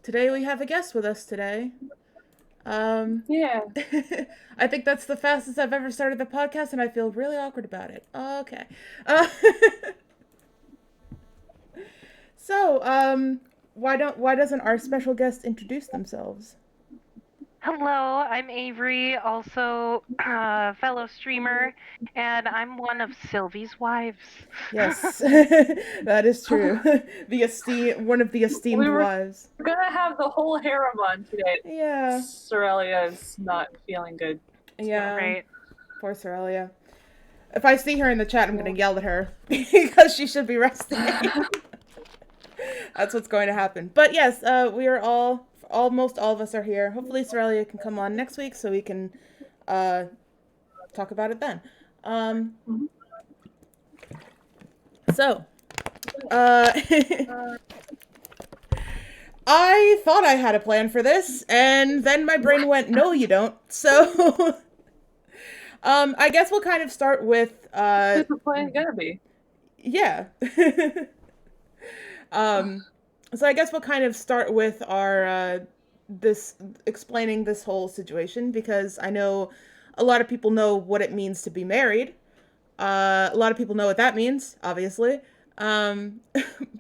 today we have a guest with us today. Um, Yeah. I think that's the fastest I've ever started the podcast, and I feel really awkward about it. Okay. Uh, so, why doesn't our special guest introduce themselves? Hello, I'm Avery, also a fellow streamer, and I'm one of Sylvie's wives. Yes, that is true. One of the esteemed We were wives. gonna have the whole harem on today. Yeah, Sorelia is not feeling good. So. yeah. Right. Poor Sorelia. If I see her in the chat, I'm gonna yell at her because she should be resting. That's what's going to happen. But yes, we are almost all of us are here. Hopefully, Sorelia can come on next week so we can uh, talk about it then. Mhm. So, uh, I thought I had a plan for this, and then my brain went, "No, you don't." So, I guess we'll kind of start with Who's the plan gonna be? yeah. um, so I guess we'll kind of start with our this explaining this whole situation because I know a lot of people know what it means to be married. A lot of people know what that means, obviously. Um,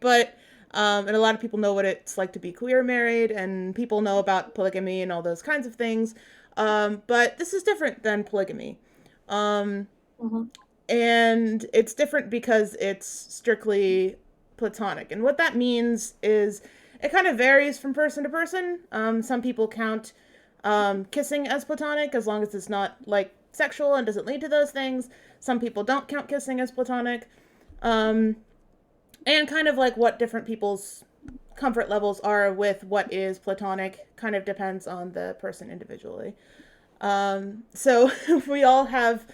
but and a lot of people know what it's like to be queer married, and people know about polygamy and all those kinds of things. But this is different than polygamy. Um, Mm-hmm. and it's different because it's strictly platonic. And what that means is it kind of varies from person to person. Some people count kissing as platonic as long as it's not like sexual and doesn't lead to those things. Some people don't count kissing as platonic. Um, and kind of like what different people's comfort levels are with what is platonic kind of depends on the person individually. So we all have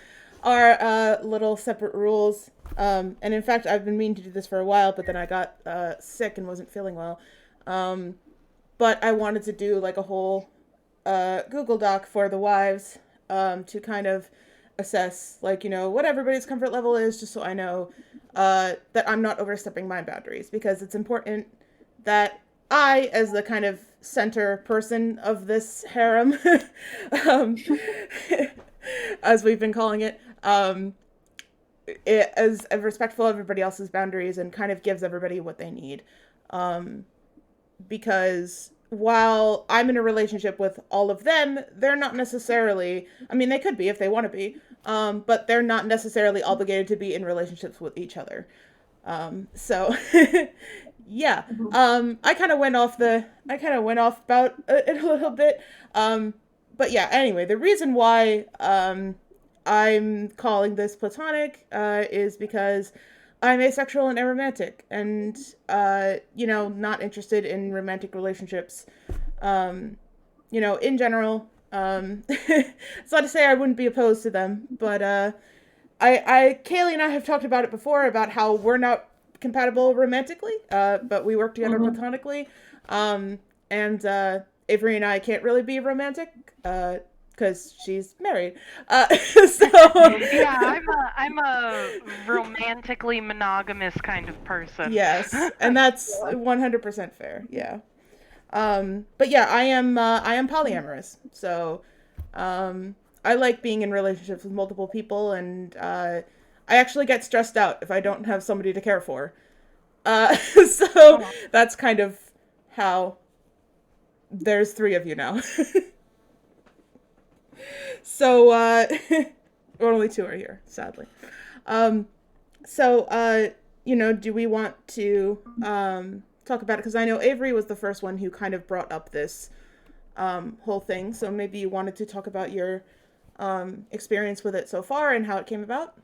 our little separate rules. And in fact, I've been meaning to do this for a while, but then I got sick and wasn't feeling well. Um, but I wanted to do like a whole Google Doc for the wives to kind of assess, like, what everybody's comfort level is, just so I know that I'm not overstepping my boundaries, because it's important that I, as the kind of center person of this harem, um, as we've been calling it, as respectful of everybody else's boundaries and kind of gives everybody what they need. Um, because while I'm in a relationship with all of them, they're not necessarily, I mean, they could be if they want to be, but they're not necessarily obligated to be in relationships with each other. So, yeah, I kind of went off about it a little bit. But yeah, anyway, the reason why, I'm calling this platonic, is because I'm asexual and aromantic, and not interested in romantic relationships. In general. It's not to say I wouldn't be opposed to them, but Kayleigh and I have talked about it before about how we're not compatible romantically, but we work together Mm-hmm. platonically. And Avery and I can't really be romantic, because she's married. So Yeah, I'm a romantically monogamous kind of person. yes, and that's 100% fair. Yeah. But yeah, I am polyamorous. So I like being in relationships with multiple people, and I actually get stressed out if I don't have somebody to care for. So Oh, that's kind of how there's three of you now. So or only two are here, sadly. Um, so do we want to talk about it? Because I know Avery was the first one who kind of brought up this whole thing. So maybe you wanted to talk about your experience with it so far and how it came about.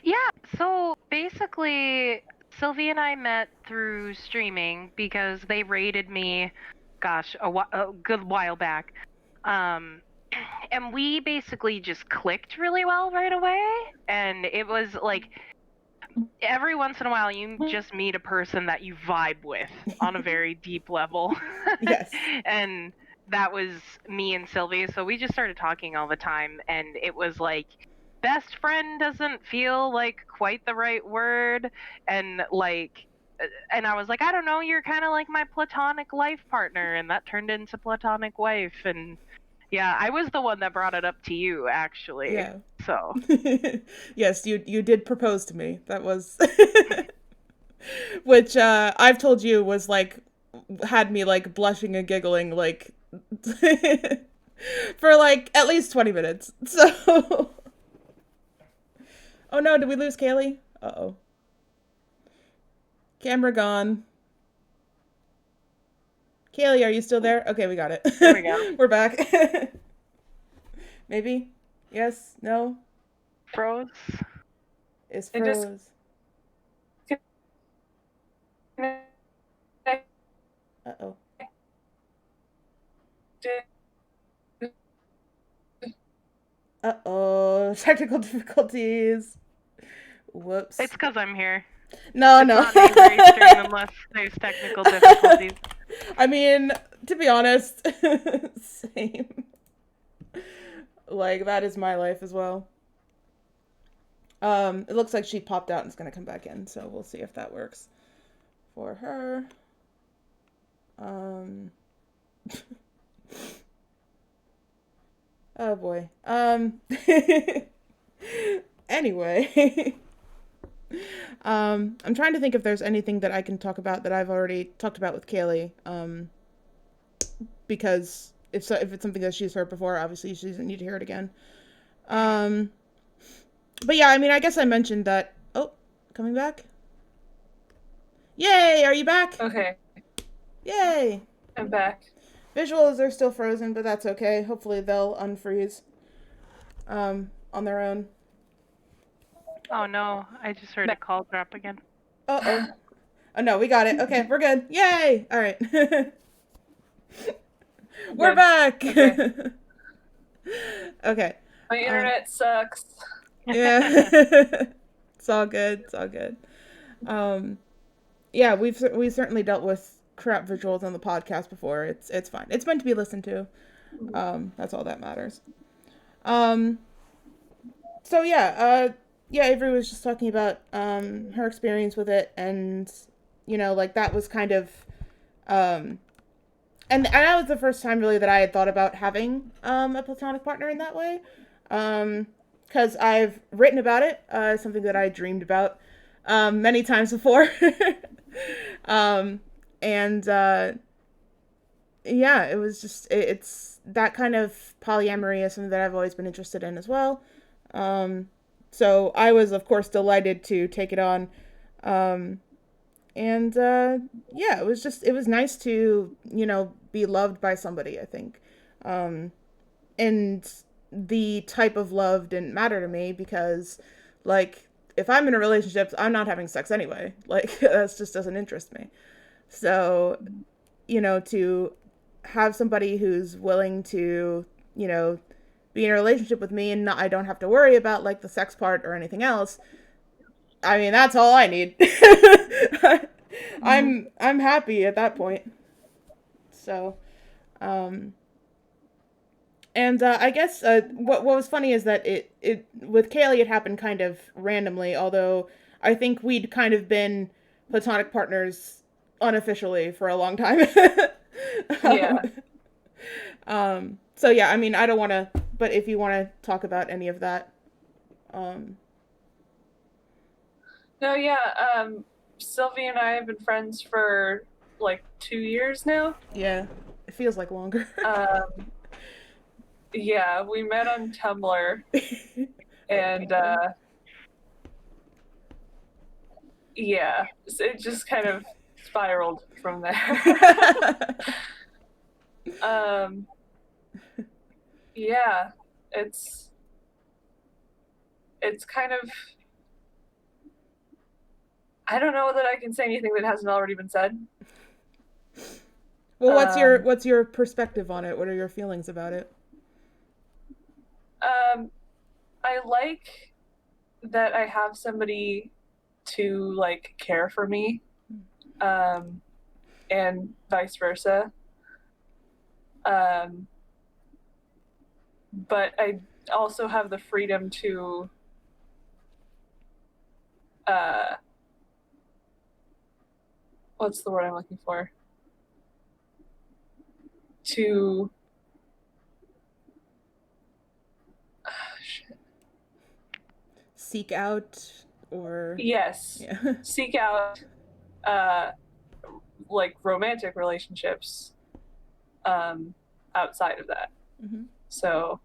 yeah, so basically, Sylvie and I met through streaming because they raided me, gosh, a good while back. Um, and we basically just clicked really well right away. And it was like every once in a while you just meet a person that you vibe with on a very deep level. Yes. And that was me and Sylvie. So we just started talking all the time, and it was like best friend doesn't feel like quite the right word, and like and I was like, I don't know, you're kind of like my platonic life partner, and that turned into platonic wife. And yeah, I was the one that brought it up to you, actually. Yeah. So Yes, you did propose to me. That was which I've told you was like had me like blushing and giggling like for like at least 20 minutes. So oh no, did we lose Kayleigh? Uh-oh. Camera gone. Kayleigh, are you still there? Okay, we got it. there we go. We're back. Maybe? Yes? No? Froze. It's It just- froze. Uh-oh. Uh-oh. Technical difficulties. Whoops. It's because I'm here. No, It's no. not Avery's stream unless there's technical difficulties. I mean, to be honest, same. Like, that is my life as well. It looks like she popped out and is gonna come back in, so we'll see if that works for her. Oh boy. Anyway. I'm trying to think if there's anything that I can talk about that I've already talked about with Kayleigh. Because if it's something that she's heard before, obviously she doesn't need to hear it again. But yeah, I mean, I guess I mentioned that. Oh, coming back? Yay! Are you back? Okay, Yay! I'm back. Visuals are still frozen, but that's okay. Hopefully they'll unfreeze on their own. Oh no, I just heard a call drop again. Uh-oh. Oh no, we got it. Okay, we're good. Yay! All right. We're Good. back! Okay. Okay. My internet sucks. Yeah. It's all good. It's all good. Yeah, we've certainly dealt with crap visuals on the podcast before. It's fine. It's meant to be listened to. That's all that matters. So yeah, Avery was just talking about her experience with it, and like that was kind of and that was the first time really that I had thought about having a platonic partner in that way. Because I've written about it, something that I dreamed about many times before. And yeah, it was just it's that kind of polyamory is something that I've always been interested in as well. So I was of course delighted to take it on. And yeah, it was nice to be loved by somebody, I think. And the type of love didn't matter to me because, like, if I'm in a relationship, I'm not having sex anyway. Like, that just doesn't interest me. So, to have somebody who's willing to, be in a relationship with me and I don't have to worry about, like, the sex part or anything else, I mean, that's all I need. I'm happy at that point. So, and I guess what was funny is that it with Kayleigh it happened kind of randomly, although I think we'd kind of been platonic partners unofficially for a long time. Yeah. So yeah, I mean, I don't want to, but if you want to talk about any of that. No, yeah. Sylvie and I have been friends for like 2 years now. Yeah, it feels like longer. Yeah, we met on Tumblr, and yeah, so it just kind of spiraled from there. Yeah, it's kind of, I don't know that I can say anything that hasn't already been said. Well, what's your perspective on it? What are your feelings about it? I like that I have somebody to like care for me, and vice versa. But I also have the freedom to what's the word I'm looking for? To Seek out or yes, yeah. seek out uh, like romantic relationships outside of that. Mm-hmm. So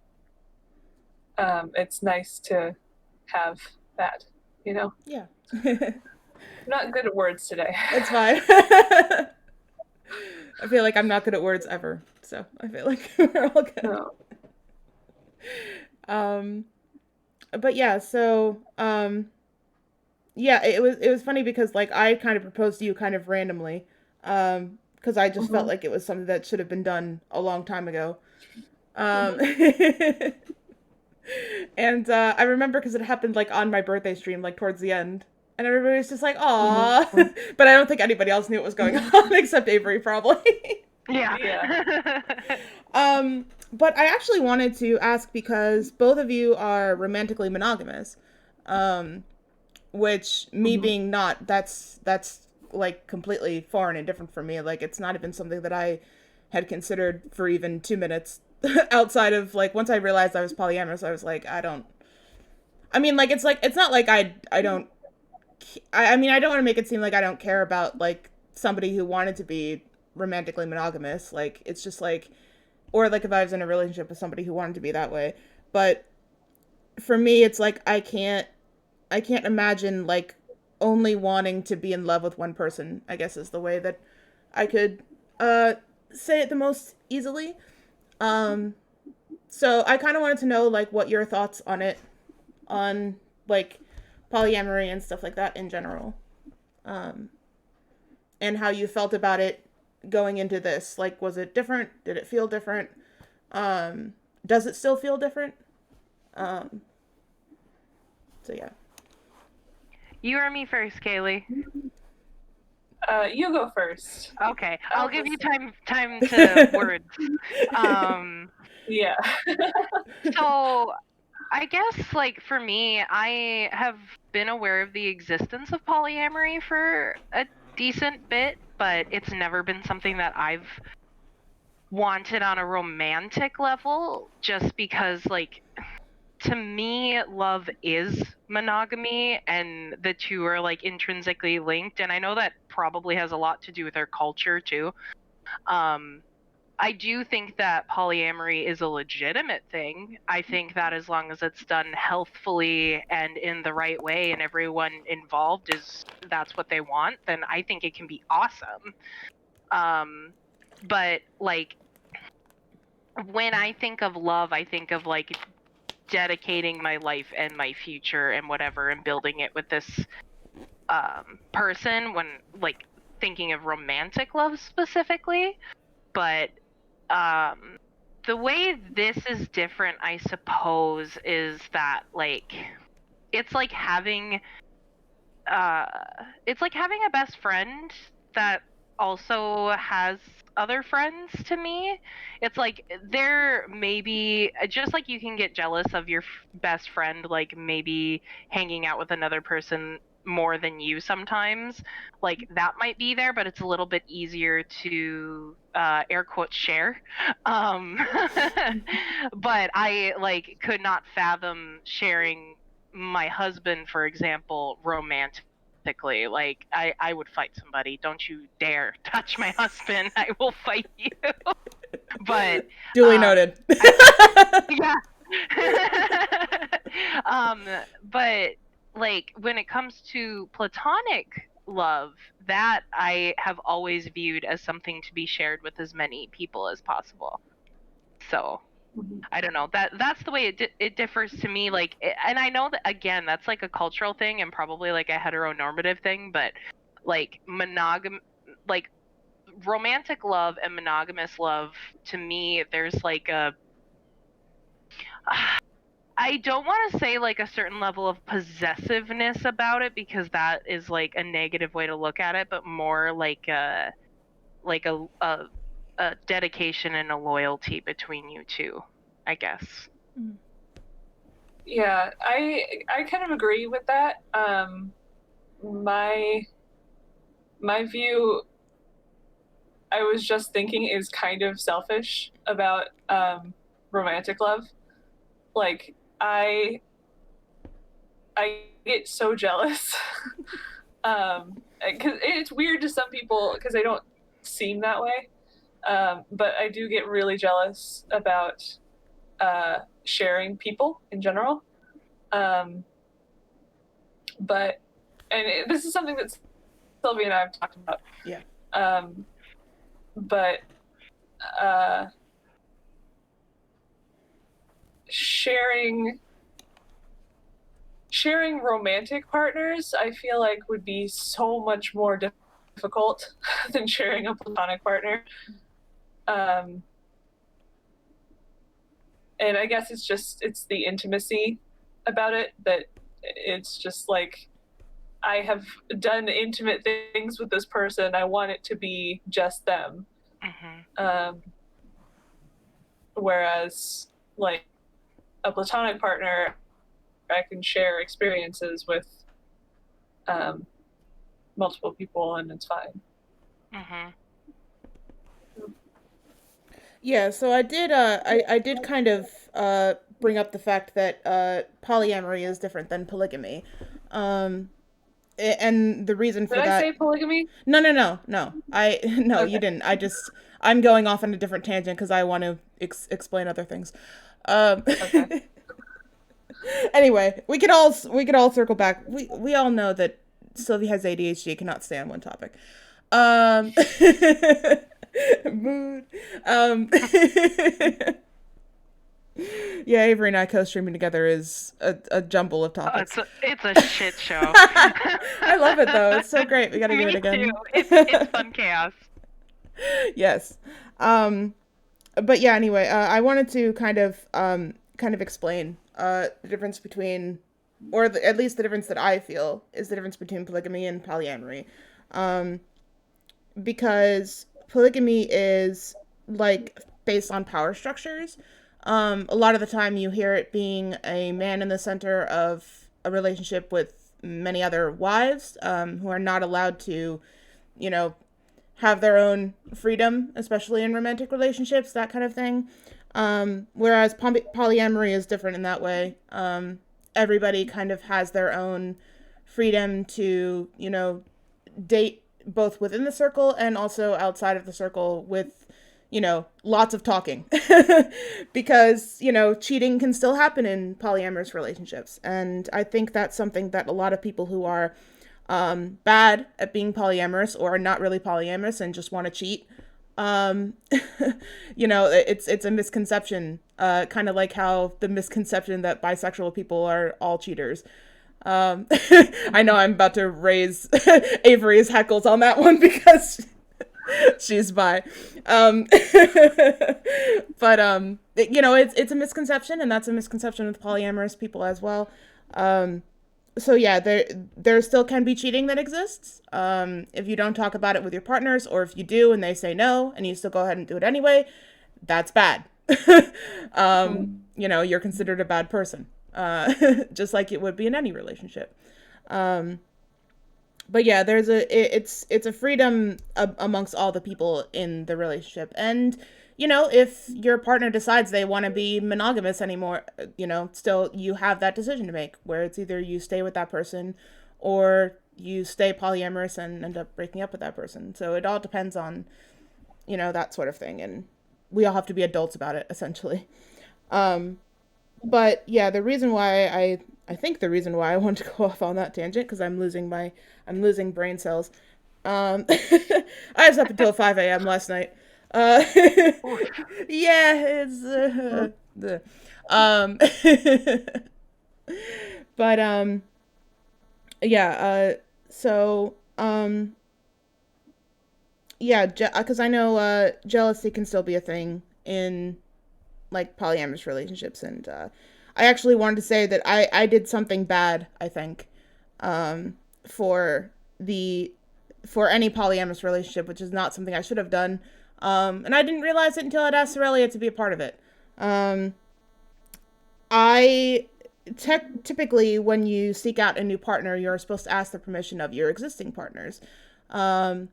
it's nice to have that, you know. Yeah. I'm not good at words today. It's fine. I feel like I'm not good at words ever, so I feel like we're all good. No. Um, but yeah, so yeah, it was funny because like I kind of proposed to you kind of randomly, because I just felt Mm-hmm. like it was something that should have been done a long time ago. Um, Mm-hmm. and I remember because it happened like on my birthday stream, like towards the end, and everybody was just like, "Aw," Mm-hmm. but I don't think anybody else knew what was going on except Avery, probably. Yeah. Yeah. But I actually wanted to ask because both of you are romantically monogamous, um, which me Mm-hmm. being not, that's like completely foreign and different from me. Like it's not even something that I had considered for even 2 minutes outside of like once I realized I was polyamorous, I was like, I don't. I mean, like it's not like I don't. I mean, I don't want to make it seem like I don't care about like somebody who wanted to be romantically monogamous. Like it's just like or like if I was in a relationship with somebody who wanted to be that way. But for me, it's like I can't imagine like only wanting to be in love with one person. I guess is the way that I could uh say it the most easily. Um, so I kind of wanted to know like what your thoughts on it, on like polyamory and stuff like that in general, um, and how you felt about it going into this. Like, was it different? Did it feel different? Um, does it still feel different? Um, so yeah. You or me first, Kayleigh. You go first. Okay, I'll give you time Yeah. to words. Um, Yeah. so I guess like for me, I have been aware of the existence of polyamory for a decent bit, but it's never been something that I've wanted on a romantic level just because like to me love is monogamy and the two are like intrinsically linked, and I know that probably has a lot to do with our culture too. um I do think that polyamory is a legitimate thing. I think that as long as it's done healthfully and in the right way and everyone involved is that's what they want, then I think it can be awesome. But like when I think of love, I think of like dedicating my life and my future and whatever and building it with this person when like thinking of romantic love specifically. But um the way this is different, I suppose, is that like it's like having uh it's like having a best friend that also has other friends to me. It's like there maybe just like you can get jealous of your best friend like maybe hanging out with another person more than you sometimes, like that might be there, but it's a little bit easier to air quotes share. um but I like could not fathom sharing my husband, for example, romantically. Like I would fight somebody. Don't you dare touch my husband. I will fight you. But Duly um noted. I yeah. um but like when it comes to platonic love, that I have always viewed as something to be shared with as many people as possible. So I don't know. That's the way it differs to me. Like, and I know that again, that's like a cultural thing and probably like a heteronormative thing. But like like romantic love and monogamous love, to me, there's like a. I don't want to say like a certain level of possessiveness about it because that is like a negative way to look at it, but more like a dedication and a loyalty between you two, I guess. Yeah, I kind of agree with that. My my view, I was just thinking, is kind of selfish about romantic love. Like I get so jealous. 'Cause it's weird to some people because they don't seem that way. But I do get really jealous about sharing people in general. Um, but this is something that Sylvia and I have talked about. Yeah. But uh, sharing romantic partners, I feel like would be so much more difficult than sharing a platonic partner. And I guess it's the intimacy about it that it's just like I have done intimate things with this person. I want it to be just them. Mm-hmm. Whereas like a platonic partner, I can share experiences with multiple people and it's fine. Mm-hmm. Yeah, so I did kind of bring up the fact that polyamory is different than polygamy. Um and the reason Did for I that. say polygamy? No. I no, you Okay. didn't. I'm going off on a different tangent cuz I want to explain other things. Okay. Anyway, we could all circle back. We all know that Sylvie has ADHD, cannot stay on one topic. Um mood. Um Yeah, Avery and I co-streaming together is a jumble of topics. It's a shit show. I love it though. It's so great. We got to do it Me too. again. It's fun chaos. Yes. But yeah, anyway, I wanted to kind of explain the difference between, at least the difference that I feel is the difference between polygamy and polyamory. Um, because polygamy is like based on power structures. A lot of the time you hear it being a man in the center of a relationship with many other wives, who are not allowed to, you know, have their own freedom, especially in romantic relationships, that kind of thing. Whereas polyamory is different in that way. Everybody kind of has their own freedom to, date both within the circle and also outside of the circle with, lots of talking. Because, cheating can still happen in polyamorous relationships. And I think that's something that a lot of people who are bad at being polyamorous or are not really polyamorous and just want to cheat, it's a misconception, kind of like how the misconception that bisexual people are all cheaters. I know I'm about to raise Avery's heckles on that one because she's bi. But it's a misconception, and that's a misconception with polyamorous people as well. So yeah, there still can be cheating that exists. If you don't talk about it with your partners, or if you do and they say no, and you still go ahead and do it anyway, that's bad. You're considered a bad person, just like it would be in any relationship. But yeah, it's a freedom amongst all the people in the relationship, and if your partner decides they want to be monogamous anymore, still you have that decision to make, where it's either you stay with that person or you stay polyamorous and end up breaking up with that person. So it all depends on, that sort of thing, and we all have to be adults about it, essentially. But yeah, I think the reason why I want to go off on that tangent, because I'm losing brain cells. I was up until 5 a.m. last night. Yeah, it's the but yeah, so yeah, because I know jealousy can still be a thing in like polyamorous relationships, and I actually wanted to say that I did something bad, I think, for any polyamorous relationship, which is not something I should have done. And I didn't realize it until I'd asked Aurelia to be a part of it. I typically, when you seek out a new partner, you're supposed to ask the permission of your existing partners. And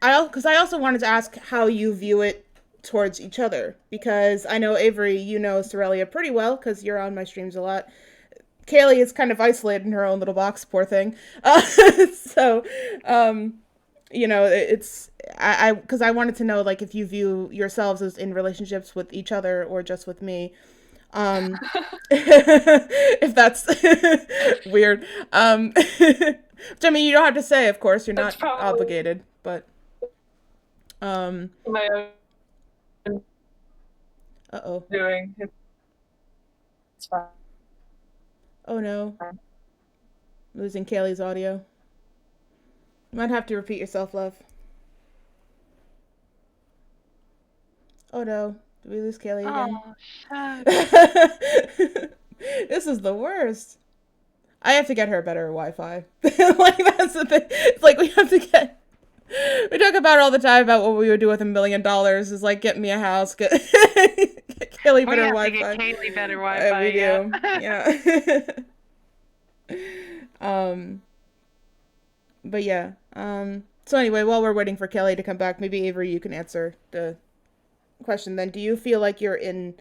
because I also wanted to ask how you view it towards each other, because I know Avery, you know Sorelia pretty well because you're on my streams a lot. Kayleigh is kind of isolated in her own little box, poor thing. So, um, it's because I wanted to know like if you view yourselves as in relationships with each other or just with me. Um, if that's weird. Which I mean, you don't have to say, of course, you're That's not probably obligated, but my own uh-oh. doing. It's fine. Oh no. Losing Kayleigh's audio. You might have to repeat yourself, love. Oh no. Did we lose Kayleigh again? Oh, shucks. This is the worst. I have to get her better Wi-Fi. Like, that's the thing. It's like we have to get... We talk about it all the time about what we would do with $1,000,000 is like get me a house, get Kayleigh better We have Wi-Fi. to get Kayleigh better Wi-Fi. We do. Yeah. But yeah. So anyway, while we're waiting for Kayleigh to come back, maybe Avery, you can answer the question then. Do you feel like you're in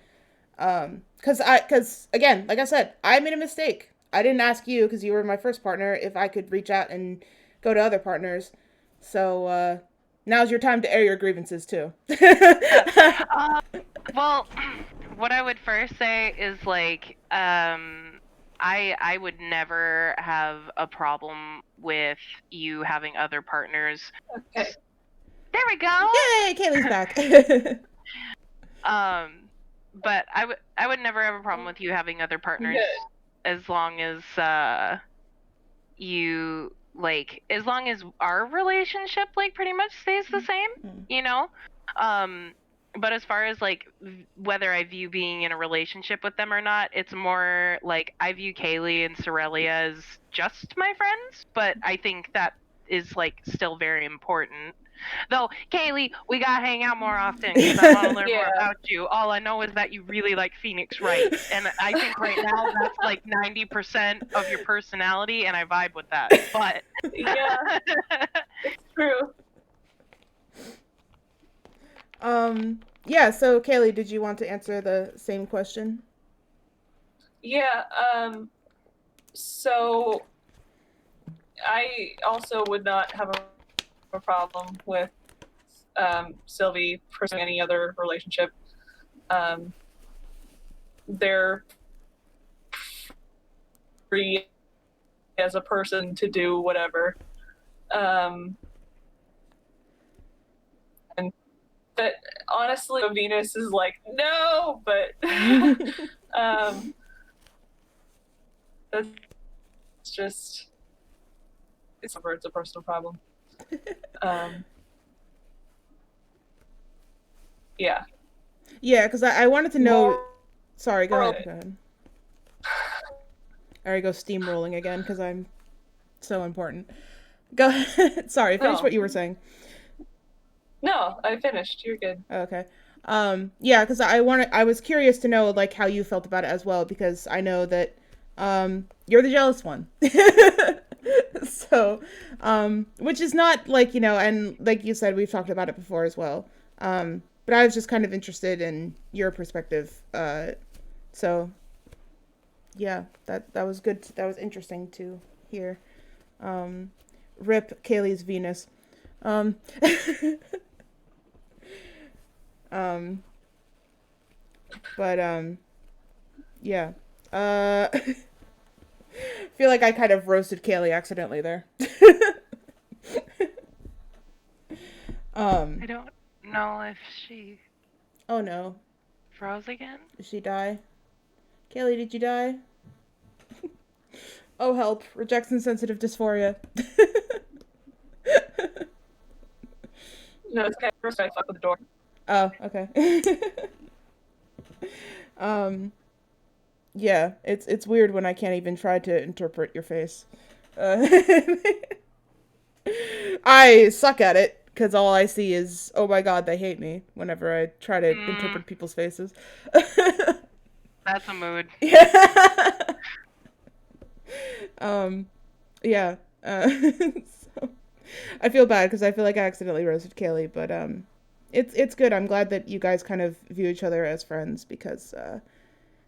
because again, like I said, I made a mistake. I didn't ask you because you were my first partner if I could reach out and go to other partners. So now's your time to air your grievances too. Well, what I would first say is like, I would never have a problem with you having other partners. Okay. There we go. Yay, Kayleigh's back. But I would never have a problem with you having other partners Good. as long as you like as long as our relationship like pretty much stays the same, you know? But as far as like whether I view being in a relationship with them or not, it's more like I view Kayleigh and Sorelia as just my friends, but I think that is like still very important. Though, Kayleigh, we gotta hang out more often because I want to learn more about you. All I know is that you really like Phoenix Wright, and I think right now that's like 90% of your personality, and I vibe with that. But yeah, it's true. Yeah, so Kayleigh, did you want to answer the same question? Yeah, so I also would not have a problem with Sylvie pursuing any other relationship. They're free as a person to do whatever. And but honestly, Venus is like, no, but that's just it's a personal problem. Yeah. Yeah, because I wanted to know. More Sorry, go ahead. I already go steamrolling again because I'm so important. Go ahead. Sorry, finish what you were saying. No, I finished. You're good. Okay. Yeah, because I was curious to know like how you felt about it as well, because I know that you're the jealous one. So, which is not like, and like you said, we've talked about it before as well. But I was just kind of interested in your perspective. So yeah, that was good. That was interesting to hear. Rip Kayleigh's Venus. But yeah. Feel like I kind of roasted Kayleigh accidentally there. I don't know if she Oh no. froze again. Did she die? Kayleigh, did you die? Oh help. Rejection sensitive dysphoria. No, it's okay. First I fuck with the door. Oh, okay. Yeah, it's weird when I can't even try to interpret your face. I suck at it because all I see is, oh my god, they hate me whenever I try to interpret people's faces. That's a mood. Yeah. Yeah. So I feel bad because I feel like I accidentally roasted Kayleigh, but it's good. I'm glad that you guys kind of view each other as friends because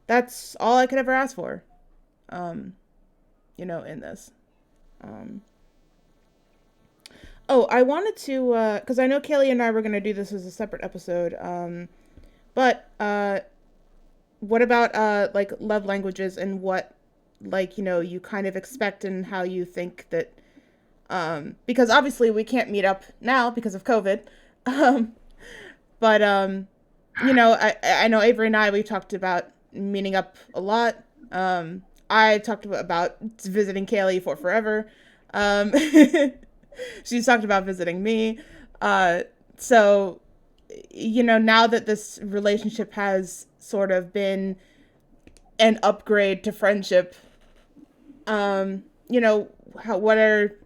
that's all I could ever ask for. Um, in this. Um, oh, I wanted to because I know Kayleigh and I were gonna do this as a separate episode. But what about like love languages and what like you kind of expect and how you think that because obviously we can't meet up now because of COVID. Um, but I know Avery and I we talked about meeting up a lot. I talked about visiting Kayleigh for forever. Um, she's talked about visiting me. So now that this relationship has sort of been an upgrade to friendship, what are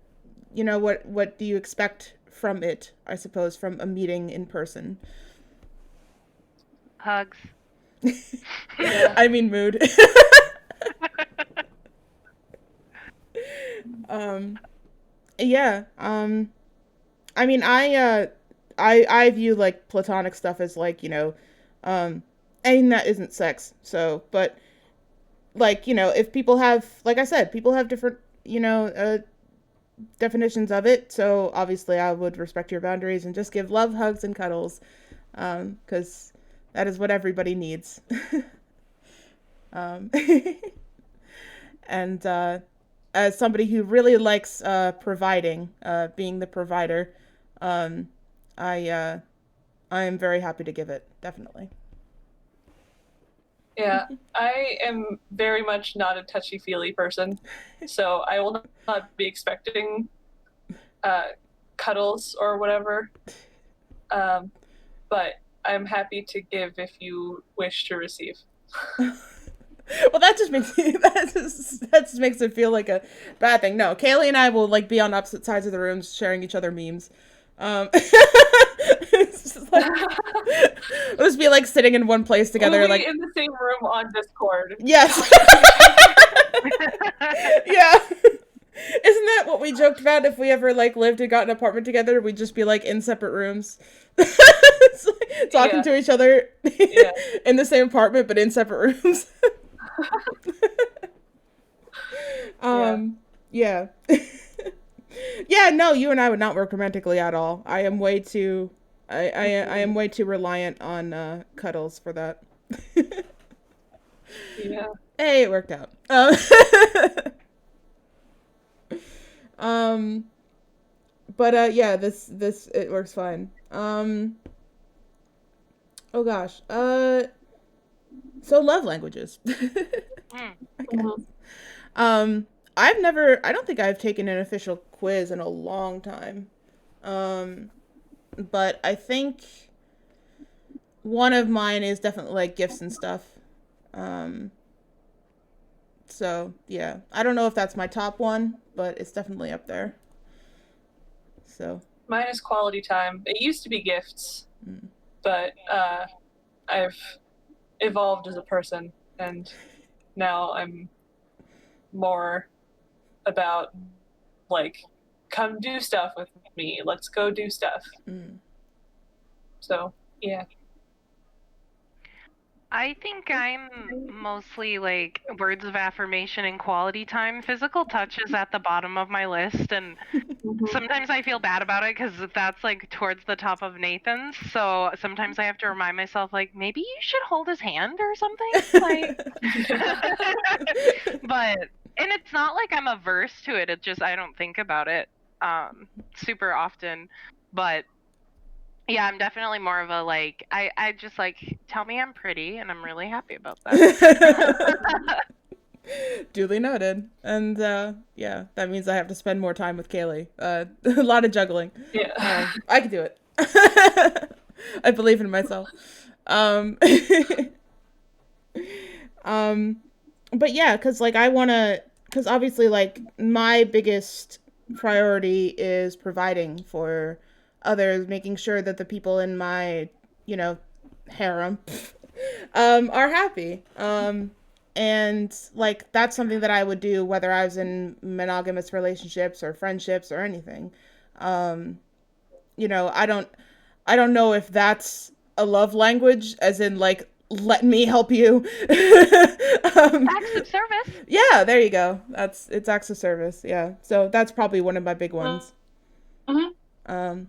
what do you expect from it, I suppose, from a meeting in person? Hugs. Yeah. I mean mood. um yeah. I mean I view like platonic stuff as like, anything that isn't sex. So, but like, if people have like I said, people have different, definitions of it. So obviously I would respect your boundaries and just give love, hugs, and cuddles. Because that is what everybody needs. um, and as somebody who really likes providing, being the provider, um, I am very happy to give it, definitely. Yeah, I am very much not a touchy-feely person, so I will not be expecting uh, cuddles or whatever. But I'm happy to give if you wish to receive. Well, that just makes that just makes it feel like a bad thing. No, Kayleigh and I will like be on opposite sides of the room, sharing each other memes. It's just like we'll just be like sitting in one place together, We'll be like in the same room on Discord. yes, yeah. Isn't that what we joked about? If we ever like lived and got an apartment together, we'd just be like in separate rooms, like, talking Yeah. to each other Yeah. in the same apartment but in separate rooms. Yeah. Yeah, no, you and I would not work romantically at all. I am way too I am way too reliant on cuddles for that. Yeah. Hey, it worked out. Um but yeah, this it works fine. Oh gosh. So love languages. Mm. Mhm. Um, I don't think I've taken an official quiz in a long time. Um, but I think one of mine is definitely like gifts and stuff. Um, so yeah, I don't know if that's my top one, but it's definitely up there. So, Mine is quality time. It used to be gifts, mm. but I've evolved as a person, and now I'm more about like, come do stuff with me. Let's go do stuff. Mm. So yeah. I think I'm mostly like words of affirmation and quality time. Physical touch is at the bottom of my list, and Mhm. sometimes I feel bad about it because that's like towards the top of Nathan's. So sometimes I have to remind myself, like, maybe you should hold his hand or something. Like, but, and it's not like I'm averse to it. It's just I don't think about it super often. But yeah, I'm definitely more of a like, I just like, tell me I'm pretty, and I'm really happy about that. Duly noted. And yeah, that means I have to spend more time with Kayleigh. A lot of juggling. Yeah. I can do it. I believe in myself. Um, um, but yeah, because like I want to, because obviously like my biggest priority is providing for others, making sure that the people in my, you know, harem, are happy. And like that's something that I would do whether I was in monogamous relationships or friendships or anything. Um, I don't know if that's a love language, as in like let me help you. Acts of service. Yeah, there you go. It's acts of service. Yeah, so that's probably one of my big ones. Mm-hmm. Um,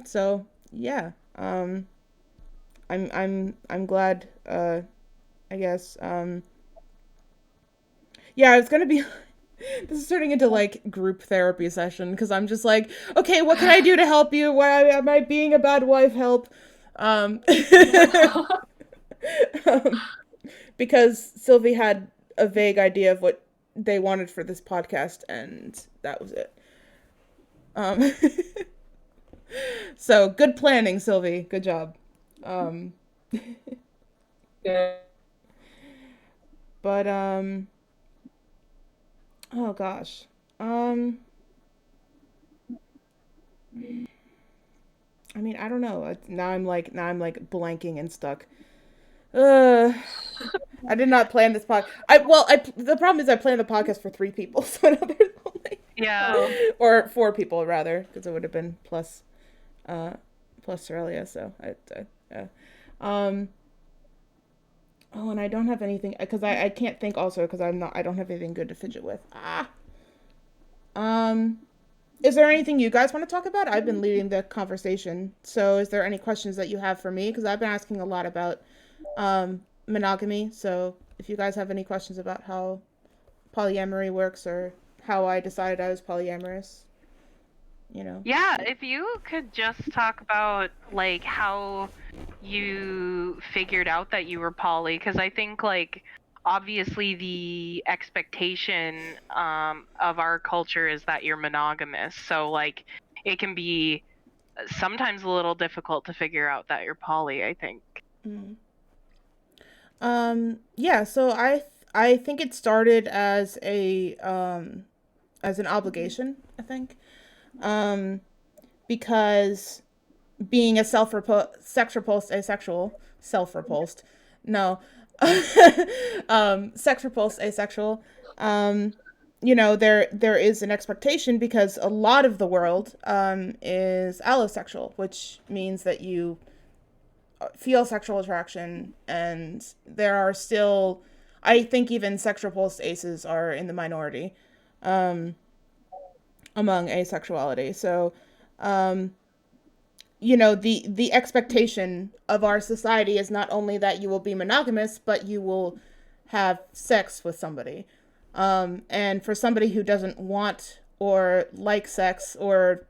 so yeah. I'm glad. I guess. Yeah, it's gonna be. This is turning into like group therapy session because I'm just like, okay, what can I do to help you? Why am I being a bad wife? Help. Um, um, because Sylvie had a vague idea of what they wanted for this podcast, and that was it. Um, so good planning, Sylvie. Good job. Um, Yeah. but oh gosh. Um, I mean, I don't know. Now I'm like blanking and stuck. Uh, I did not plan this podcast. The problem is I planned the podcast for 3 people, so now there's only Yeah. Oh. or 4 people rather, because it would have been uh, plus Aurelia. So yeah. Um. Oh, and I don't have anything because I can't think also because I don't have anything good to fidget with. Ah. Um. Is there anything you guys want to talk about? I've been leading the conversation. So is there any questions that you have for me? Because I've been asking a lot about monogamy. So if you guys have any questions about how polyamory works or how I decided I was polyamorous, you know. Yeah, if you could just talk about like how you figured out that you were poly, because I think like obviously the expectation of our culture is that you're monogamous, so like it can be sometimes a little difficult to figure out that you're poly, I think. Mm. Yeah, so I think it started as an obligation, I think. Um because being a sex repulsed asexual, self repulsed. No. Sex repulsed asexual. Um there is an expectation because a lot of the world is allosexual, which means that you feel sexual attraction, and there are still, I think even sex repulsed aces are in the minority um, among asexuality. So, um, the expectation of our society is not only that you will be monogamous, but you will have sex with somebody. And for somebody who doesn't want or like sex, or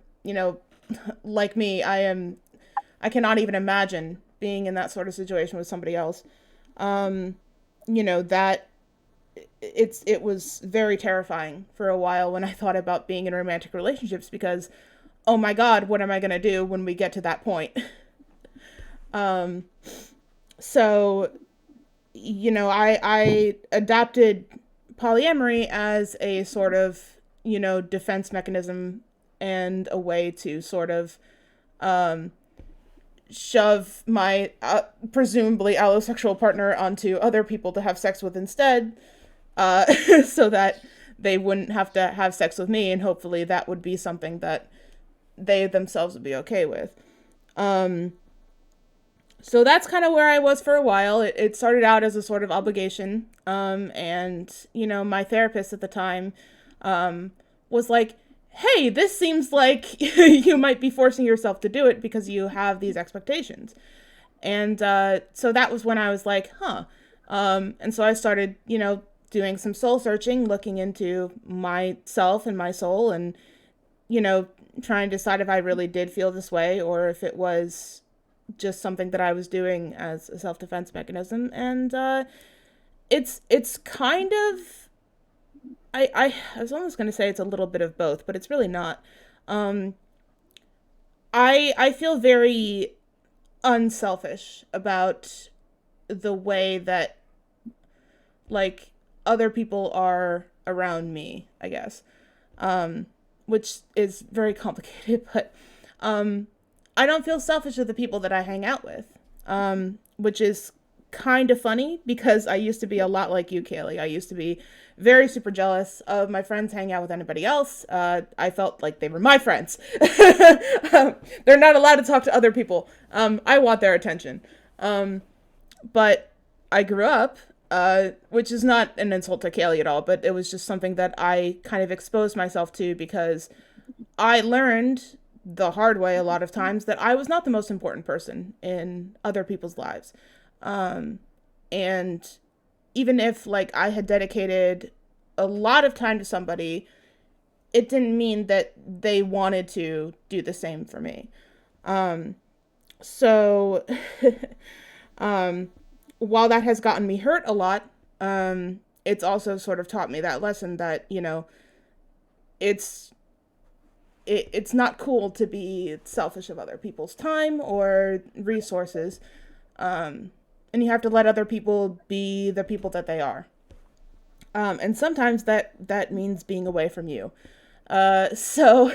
like me, I cannot even imagine being in that sort of situation with somebody else. Um, that it was very terrifying for a while when I thought about being in romantic relationships because, oh my God, what am I gonna do when we get to that point? um, so I adopted polyamory as a sort of defense mechanism and a way to sort of um, shove my presumably allosexual partner onto other people to have sex with instead, so that they wouldn't have to have sex with me, and hopefully that would be something that they themselves would be okay with. Um, so that's kind of where I was for a while. It started out as a sort of obligation, and my therapist at the time was like, hey, this seems like you might be forcing yourself to do it because you have these expectations. And so that was when I was like, huh. And so I started, doing some soul searching, looking into myself and my soul, and, trying to decide if I really did feel this way or if it was just something that I was doing as a self-defense mechanism. And it's kind of, I was almost going to say it's a little bit of both, but it's really not. Um, I feel very unselfish about the way that like other people are around me, I guess. Which is very complicated, but I don't feel selfish with the people that I hang out with. Which is kind of funny because I used to be a lot like you, Kayleigh. I used to be very super jealous of my friends hanging out with anybody else. I felt like they were my friends. They're not allowed to talk to other people. I want their attention. But I grew up, which is not an insult to Kayleigh at all, but it was just something that I kind of exposed myself to because I learned the hard way a lot of times that I was not the most important person in other people's lives. And even if like I had dedicated a lot of time to somebody, it didn't mean that they wanted to do the same for me. So while that has gotten me hurt a lot, it's also sort of taught me that lesson that, you know, it's it's not cool to be selfish of other people's time or resources. And you have to let other people be the people that they are. And sometimes that means being away from you. So,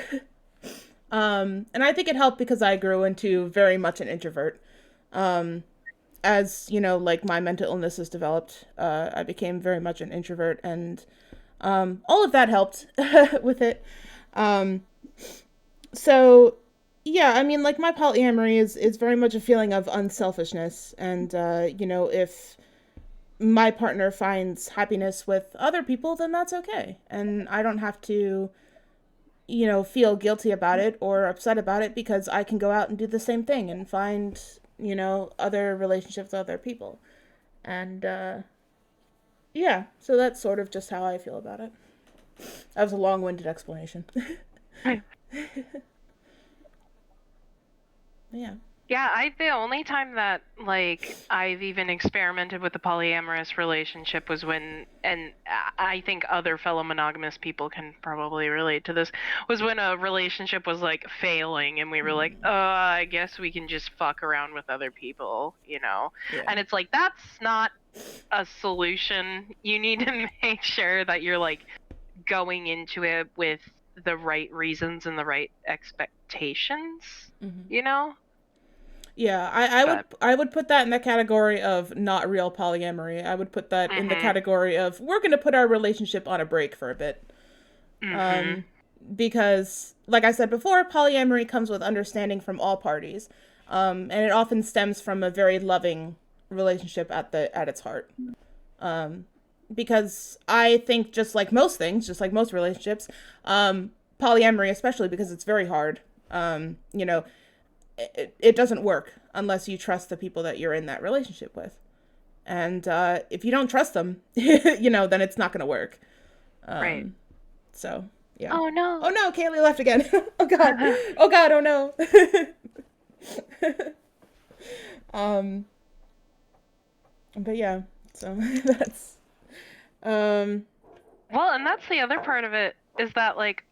and I think it helped because I grew into very much an introvert. As, you know, like my mental illness has developed, I became very much an introvert, and all of that helped with it. So, yeah, I mean, like my polyamory is very much a feeling of unselfishness, and you know, if my partner finds happiness with other people, then that's okay, and I don't have to, you know, feel guilty about it or upset about it because I can go out and do the same thing and find, you know, other relationships with other people. And yeah, so that's sort of just how I feel about it. That was a long-winded explanation. Yeah. Yeah, the only time that like I've even experimented with a polyamorous relationship was when, and I think other fellow monogamous people can probably relate to this, was when a relationship was like failing and we were like, I guess we can just fuck around with other people, you know? Yeah. And it's like, that's not a solution. You need to make sure that you're like going into it with the right reasons and the right expectations, you know? Yeah, I would put that in the category of not real polyamory. I would put that in the category of we're going to put our relationship on a break for a bit. Because, like I said before, polyamory comes with understanding from all parties. And it often stems from a very loving relationship at its heart. Because I think just like most things, just like most relationships, polyamory especially because it's very hard, you know, it doesn't work unless you trust the people that you're in that relationship with. And if you don't trust them, you know, then it's not going to work. Right. So, yeah. Oh, no. Oh, no, Kayleigh left again. Oh, God. Oh, God, oh, no. But, yeah, so that's... Well, and that's the other part of it, is that, like,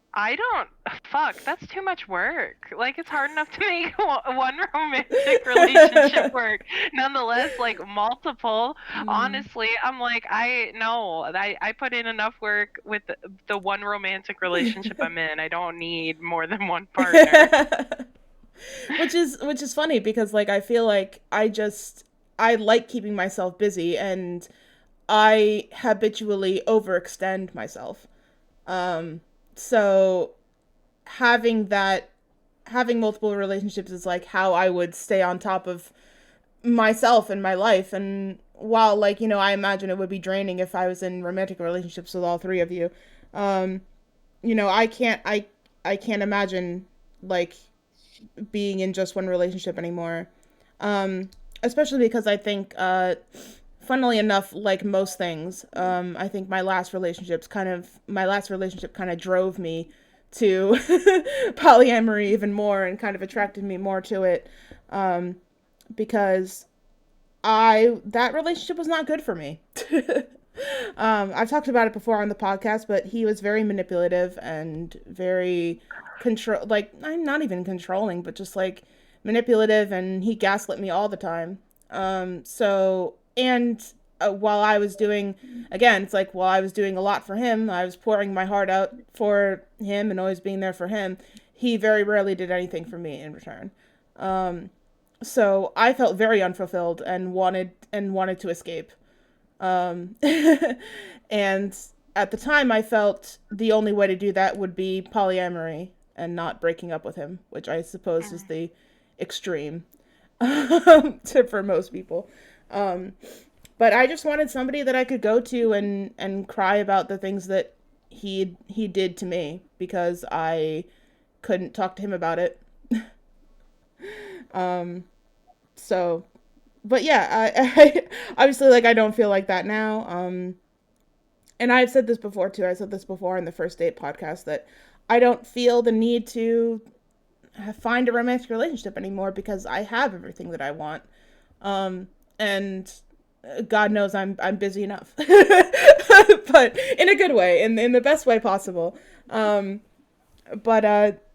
that's too much work. Like, it's hard enough to make one romantic relationship work. Nonetheless, like, multiple. Honestly, I'm like, I put in enough work with the one romantic relationship I'm in. I don't need more than one partner. Which is funny because, like, I feel like I like keeping myself busy, and I habitually overextend myself. So having multiple relationships is like how I would stay on top of myself and my life. And while, like, you know, I imagine it would be draining if I was in romantic relationships with all three of you, you know, I can't imagine like being in just one relationship anymore. Especially because I think, funnily enough, like most things, I think my last relationship kind of drove me to polyamory even more and kind of attracted me more to it, because that relationship was not good for me. I've talked about it before on the podcast, but he was very manipulative and very like, I'm not even controlling, but just like manipulative, and he gaslit me all the time. While I was doing a lot for him, I was pouring my heart out for him and always being there for him, he very rarely did anything for me in return. So I felt very unfulfilled and wanted to escape. Um, and at the time, I felt the only way to do that would be polyamory and not breaking up with him, which I suppose is the extreme for most people. Um, but I just wanted somebody that I could go to and cry about the things that he did to me because I couldn't talk to him about it. Um, so, but yeah, I obviously like I don't feel like that now. And I've said this before too. I said this before in the first date podcast that I don't feel the need to find a romantic relationship anymore because I have everything that I want. And God knows I'm busy enough, but in a good way, in the best way possible. But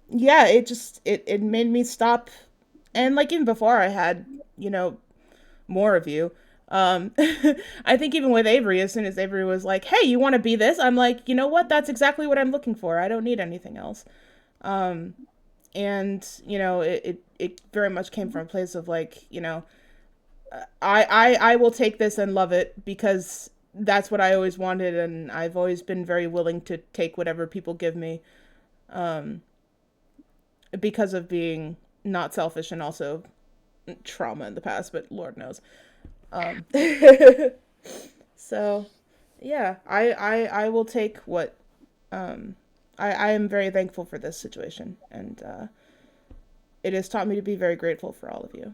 yeah, it made me stop. And like even before I had, more of you. I think even with Avery, as soon as Avery was like, "Hey, you want to be this?" I'm like, you know what? That's exactly what I'm looking for. I don't need anything else. And it very much came from a place of like, I will take this and love it because that's what I always wanted, and I've always been very willing to take whatever people give me, because of being not selfish and also trauma in the past, but Lord knows. Um, so, yeah, I will take what, I am very thankful for this situation, and it has taught me to be very grateful for all of you.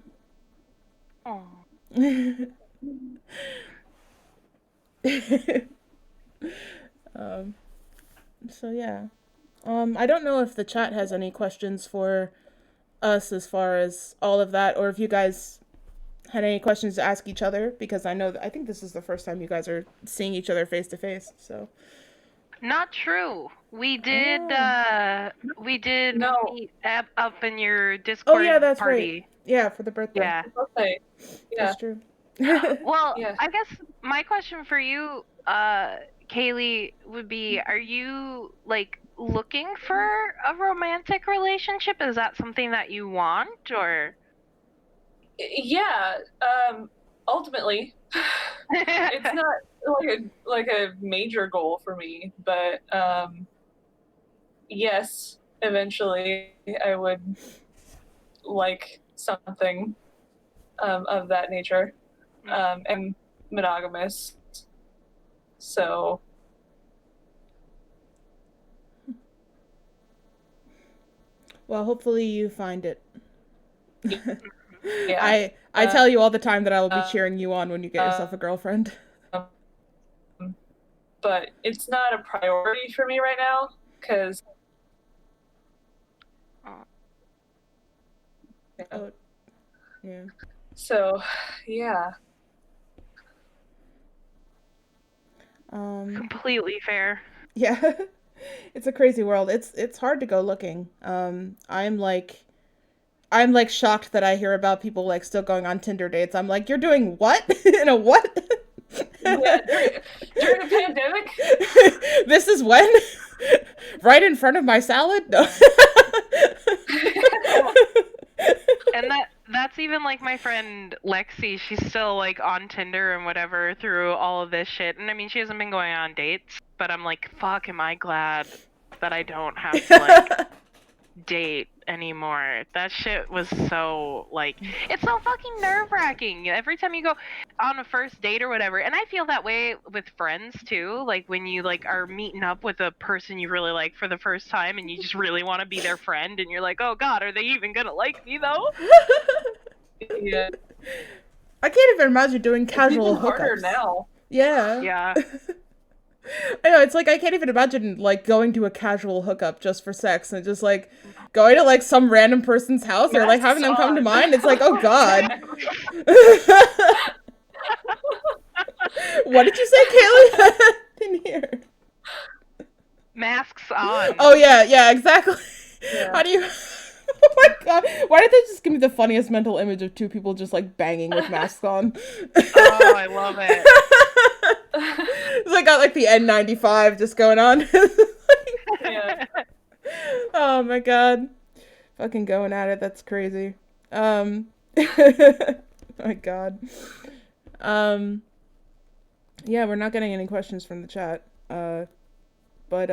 um, so yeah. I don't know if the chat has any questions for us as far as all of that, or if you guys had any questions to ask each other, because I think this is the first time you guys are seeing each other face to face. So Not true. We did No. meet up in your oh Discord yeah, that's party. right. Yeah, for the birthday. Yeah. Okay. Yeah. That's true. Well, Yeah. I guess my question for you, Kayleigh, would be: are you like looking for a romantic relationship? Is that something that you want, or? Yeah. Ultimately, it's not like a major goal for me, but yes, eventually I would like something of that nature, and monogamous. So Well, hopefully you find it. yeah. I tell you all the time that I will be Uh, cheering you on when you get yourself a girlfriend. But it's not a priority for me right now because Oh, yeah. so yeah. Completely fair. Yeah. It's a crazy world. It's hard to go looking. I'm like shocked that I hear about people like still going on Tinder dates. I'm like, you're doing what? In a what? Yeah, during a pandemic. This is when? Right in front of my salad? No. And that's even like my friend Lexi. She's still like on Tinder and whatever through all of this shit. And I mean, she hasn't been going on dates, but I'm like, fuck, am I glad that I don't have to like date anymore. That shit was so like, it's so fucking nerve-wracking every time you go on a first date or whatever. And I feel that way with friends too, like when you like are meeting up with a person you really like for the first time and you just really want to be their friend and you're like, oh god, are they even gonna like me though? Yeah. I can't even imagine doing casual It's harder hookups. now. Yeah. I know, it's like I can't even imagine like going to a casual hookup just for sex and just like going to like some random person's house or like having them come to mine. It's like, oh god. What did you say, Kayleigh? Didn't hear. Masks on. Oh yeah, exactly. Yeah. How do you? Oh my god! Why did they just give me the funniest mental image of two people just like banging with masks on? Oh, I love it. It's like got like the N95 just going on. Yeah. Oh my god. Fucking going at it. That's crazy. Oh my god. Um, yeah, we're not getting any questions from the chat. But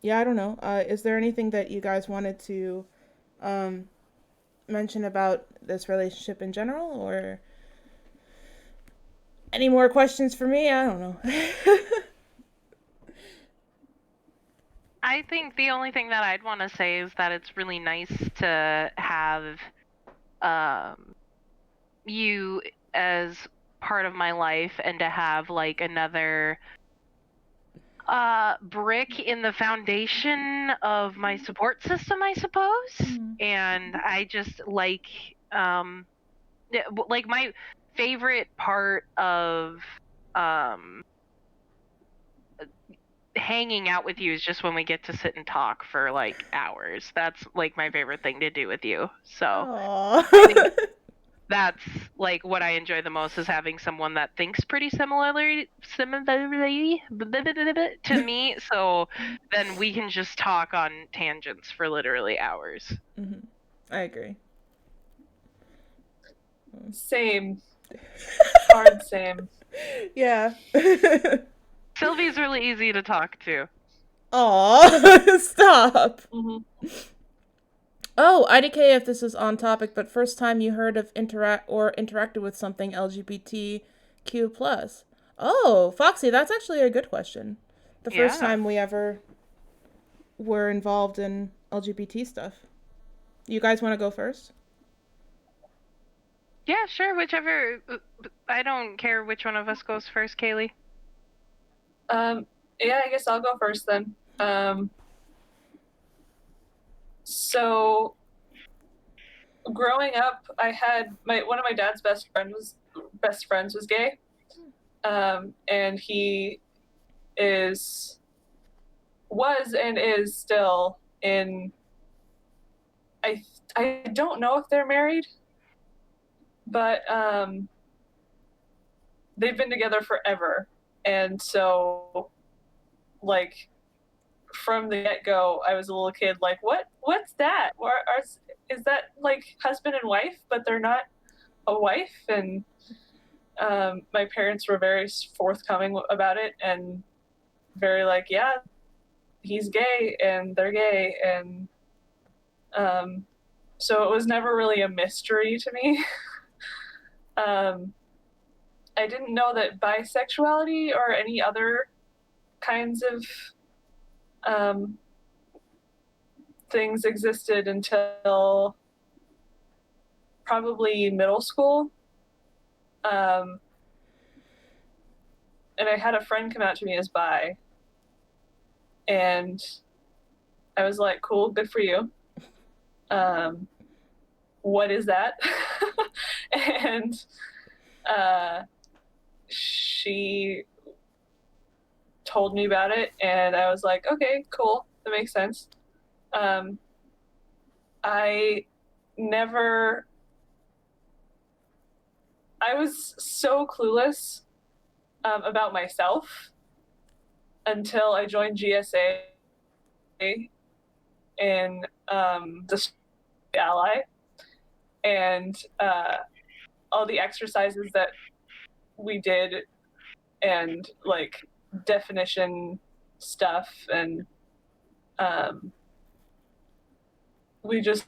yeah, I don't know. Is there anything that you guys wanted to um mention about this relationship in general, or any more questions for me? I don't know. I think the only thing that I'd want to say is that it's really nice to have um, you as part of my life and to have like another brick in the foundation of my support system, I suppose. And I just like my favorite part of um hanging out with you is just when we get to sit and talk for like hours. That's like my favorite thing to do with you. So I think Aww. that's like what I enjoy the most, is having someone that thinks pretty similarly to me. So then we can just talk on tangents for literally hours. Hmm. I agree. Same. Hard same. Yeah. Sylvie's really easy to talk to. Aw, stop. Hmm. Oh, IDK if this is on topic, but first time you heard of interacted with something LGBTQ plus. Oh, Foxy, that's actually a good question. The first Yeah. time we ever were involved in LGBT stuff. You guys want to go first? Yeah, sure, whichever. I don't care which one of us goes first, Kayleigh. Yeah, I guess I'll go first then. So growing up, I had one of my dad's best friends was gay, and he is was and is still in. I don't know if they're married, but they've been together forever, and so like from the get go, I was a little kid like, what's that? Is that like husband and wife, but they're not a wife? And my parents were very forthcoming about it and very like, yeah, he's gay and they're gay, and so it was never really a mystery to me. um, I didn't know that bisexuality or any other kinds of um, things existed until probably middle school. Um, and I had a friend come out to me as bi, and I was like, cool, good for you. Um, what is that? And she told me about it, and I was like, okay, cool, that makes sense. I never, I was so clueless about myself until I joined GSA in the Ally, and all the exercises that we did, and like definition stuff, and we just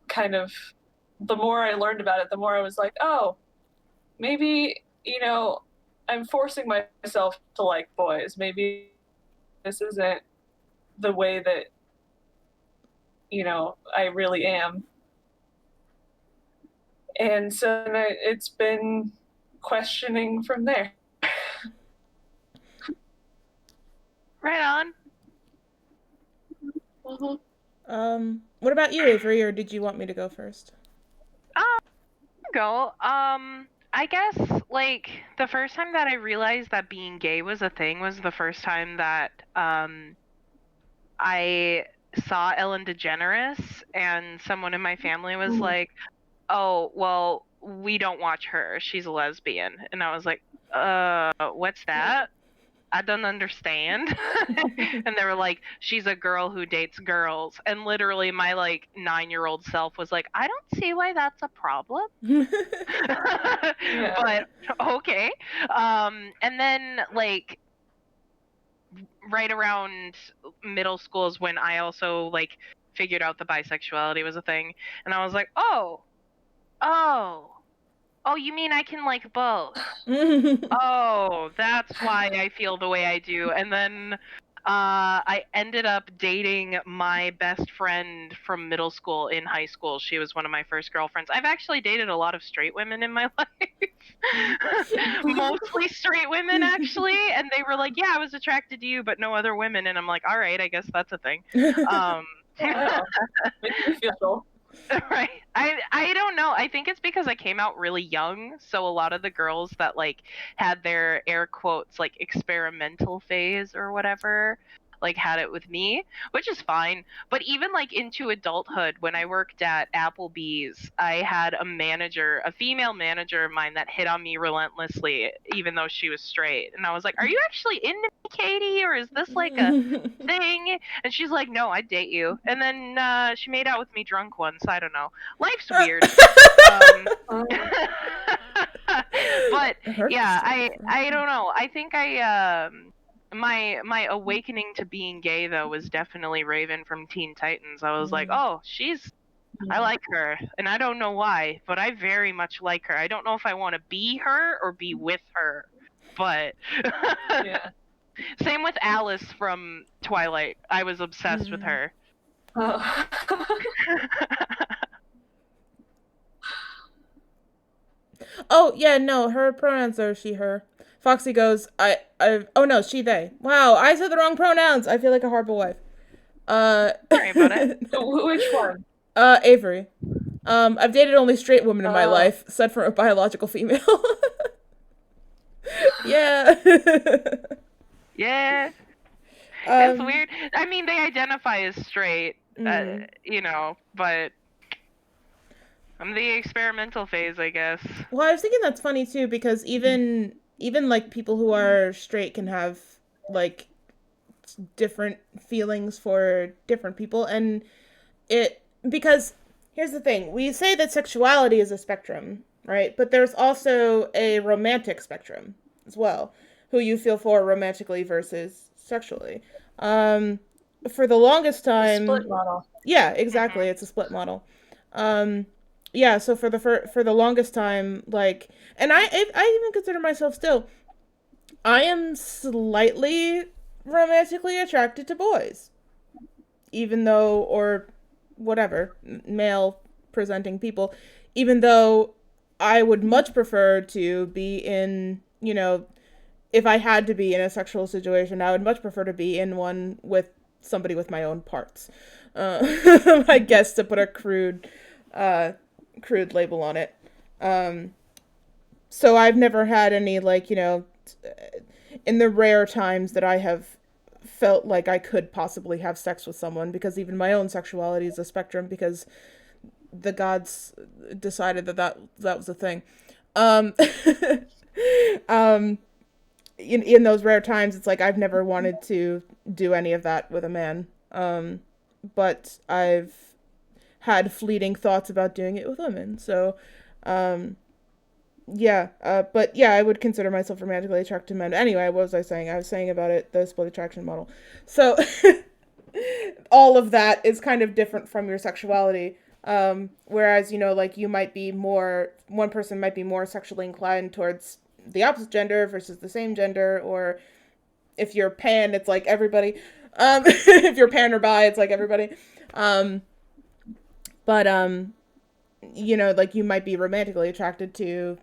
kind of, the more I learned about it, the more I was like, oh, maybe, I'm forcing myself to like boys. Maybe this isn't the way that, I really am. And so it's been questioning from there. Right on. What about you, Avery, or did you want me to go first? Go. I guess like the first time that I realized that being gay was a thing was the first time that I saw Ellen DeGeneres, and someone in my family was like, "Oh, well, we don't watch her. She's a lesbian." And I was like, what's that?" I don't understand. And they were like, she's a girl who dates girls. And literally my like 9-year-old self was like, I don't see why that's a problem. Yeah. But okay. And then like right around middle school is when I also like figured out the bisexuality was a thing. And I was like, oh, you mean I can like both? Oh, that's why I feel the way I do. And then I ended up dating my best friend from middle school in high school. She was one of my first girlfriends. I've actually dated a lot of straight women in my life. Mostly straight women, actually. And they were like, yeah, I was attracted to you, but no other women. And I'm like, all right, I guess that's a thing. Wow. Makes me feel cool. Right. I don't know. I think it's because I came out really young, so a lot of the girls that like had their air quotes like experimental phase or whatever like had it with me, which is fine. But even like into adulthood, when I worked at Applebee's, I had a female manager of mine that hit on me relentlessly even though she was straight. And I was like, "Are you actually into me, Katie, or is this like a thing?" And she's like, "No, I'd date you." And then she made out with me drunk once. I don't know. Life's weird. But yeah, I don't know. I think my awakening to being gay though was definitely Raven from Teen Titans. I was like, oh, I like her, and I don't know why, but I very much like her. I don't know if I want to be her or be with her, but Yeah. Same with Alice from Twilight. I was obsessed with her. Oh. Oh, yeah, no, her pronouns are she, her. Foxy goes, oh no, she, they. Wow, I said the wrong pronouns. I feel like a horrible wife. Sorry about it. Which one? Avery. I've dated only straight women in my life, said from a biological female. Yeah. Yeah. It's weird. I mean, they identify as straight, you know, but I'm the experimental phase, I guess. Well, I was thinking that's funny too, because even like people who are straight can have like different feelings for different people, and because here's the thing, we say that sexuality is a spectrum, right? But there's also a romantic spectrum as well, who you feel for romantically versus sexually. For the longest time, Split model. Yeah, exactly. It's a split model. Yeah, so for the longest time, like, and I even consider myself still, I am slightly romantically attracted to boys, even though, or whatever, male presenting people, even though I would much prefer to be in, if I had to be in a sexual situation, I would much prefer to be in one with somebody with my own parts. I guess, to put a crude label on it. So I've never had any, like, in the rare times that I have felt like I could possibly have sex with someone, because even my own sexuality is a spectrum, because the gods decided that was a thing. In those rare times, it's like I've never wanted to do any of that with a man. But I've had fleeting thoughts about doing it with women. So, yeah. But yeah, I would consider myself romantically attracted to men. Anyway, what was I saying? I was saying about it, the split attraction model. So, all of that is kind of different from your sexuality. Whereas, like, one person might be more sexually inclined towards the opposite gender versus the same gender, or if you're pan, it's like everybody. If you're pan or bi, it's like everybody. But like, you might be romantically attracted to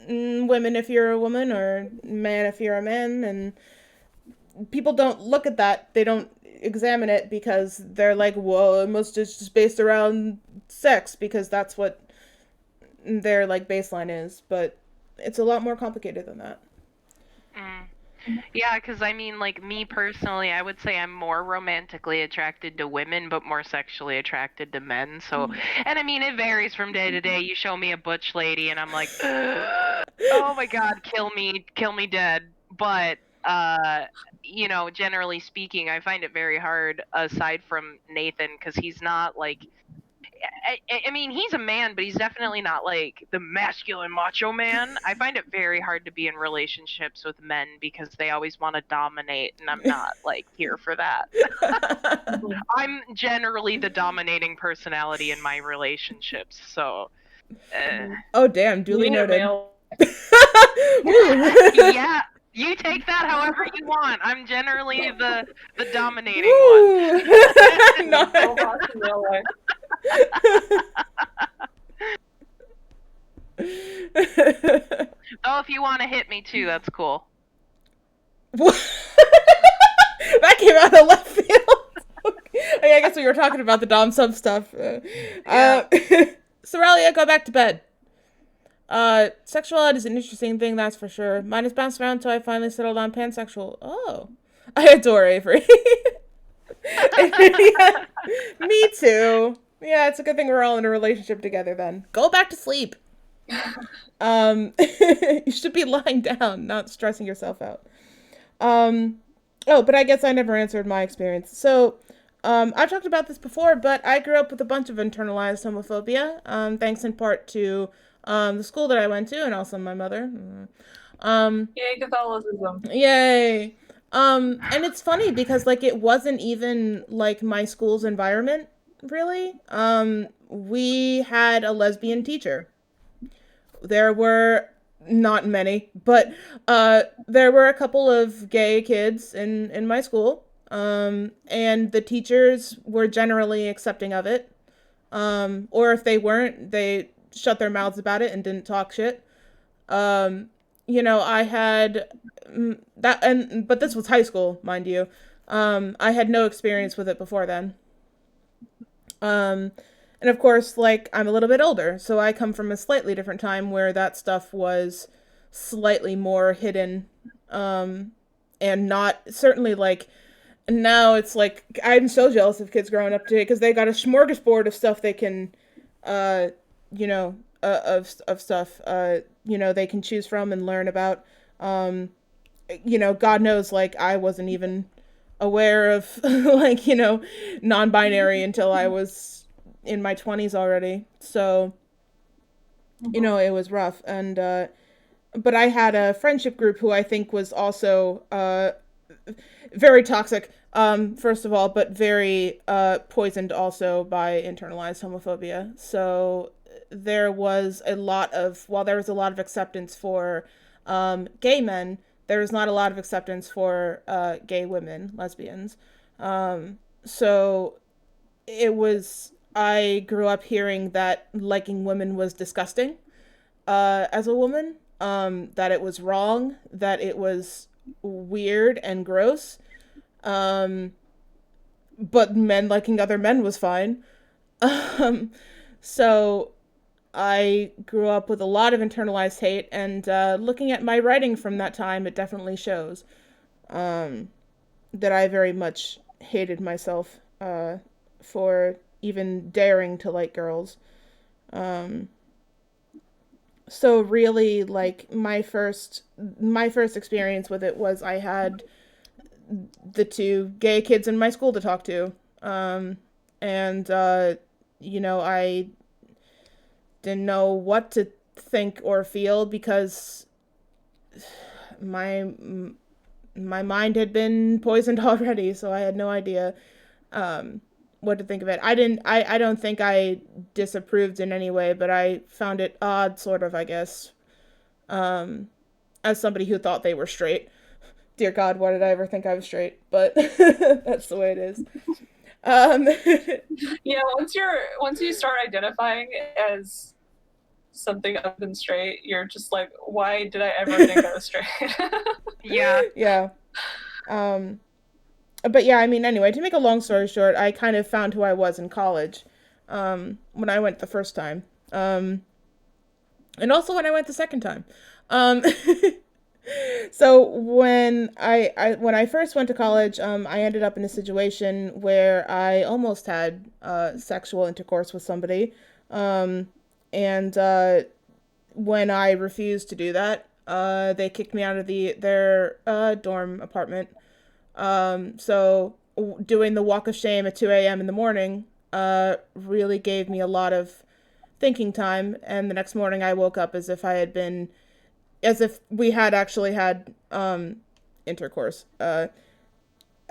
women if you're a woman, or man if you're a man, and people don't look at that. They don't examine it, because they're like, well, it must just based around sex, because that's what their, like, baseline is. But it's a lot more complicated than that. Yeah, because I mean, like, me personally, I would say I'm more romantically attracted to women, but more sexually attracted to men. So, and I mean, it varies from day to day. You show me a butch lady, and I'm like, oh my god, kill me dead. But uh, generally speaking, I find it very hard, aside from Nathan, because he's not like, I mean, he's a man, but he's definitely not like the masculine macho man. I find it very hard to be in relationships with men because they always want to dominate, and I'm not like here for that. I'm generally the dominating personality in my relationships, so. Oh, damn, duly You need a noted. male. Yeah, you take that however you want. I'm generally the dominating one. No. Cohost in real life. Oh, if you want to hit me too, that's cool. That came out of left field. Okay, I guess we were talking about the dom sub stuff. Soralia, go back to bed. Sexuality is an interesting thing, that's for sure. Mine has bounced around until I finally settled on pansexual. Oh, I adore Avery. Yeah, me too. Yeah, it's a good thing we're all in a relationship together then. Go back to sleep. You should be lying down, not stressing yourself out. Oh, but I guess I never answered my experience. So, I've talked about this before, but I grew up with a bunch of internalized homophobia, thanks in part to the school that I went to and also my mother. Yay, Catholicism. Yay. And it's funny because like it wasn't even like my school's environment, really. We had a lesbian teacher. There were not many, but there were a couple of gay kids in my school. And the teachers were generally accepting of it. Or if they weren't, they shut their mouths about it and didn't talk shit. I had but this was high school, mind you. I had no experience with it before then. And of course, like, I'm a little bit older, so I come from a slightly different time where that stuff was slightly more hidden. And not, certainly, like, now it's like, I'm so jealous of kids growing up today because they got a smorgasbord of stuff they can, of stuff, they can choose from and learn about. God knows, like, I wasn't even aware of, like, non-binary until I was in my 20s already. So, it was rough. And, but I had a friendship group who I think was also, very toxic, first of all, but very, poisoned also by internalized homophobia. So while there was a lot of acceptance for, gay men, there was not a lot of acceptance for, gay women, lesbians. So I grew up hearing that liking women was disgusting, as a woman, that it was wrong, that it was weird and gross, but men liking other men was fine. So I grew up with a lot of internalized hate, and looking at my writing from that time, it definitely shows that I very much hated myself for even daring to like girls. So really, like, my first experience with it was I had the two gay kids in my school to talk to. And I didn't know what to think or feel because my mind had been poisoned already, so I had no idea what to think of it. I don't think I disapproved in any way, but I found it odd, sort of, I guess, as somebody who thought they were straight. Dear God, why did I ever think I was straight? But that's the way it is. Yeah, once you start identifying as something other than straight, you're just like, why did I ever think I was straight? Yeah. Yeah. But yeah, I mean, anyway, to make a long story short, I kind of found who I was in college, when I went the first time, and also when I went the second time. So when I first went to college, I ended up in a situation where I almost had sexual intercourse with somebody, and when I refused to do that, They kicked me out of their dorm apartment. So doing the walk of shame at 2 a.m. in the morning really gave me a lot of thinking time. And the next morning I woke up as if we had actually had intercourse.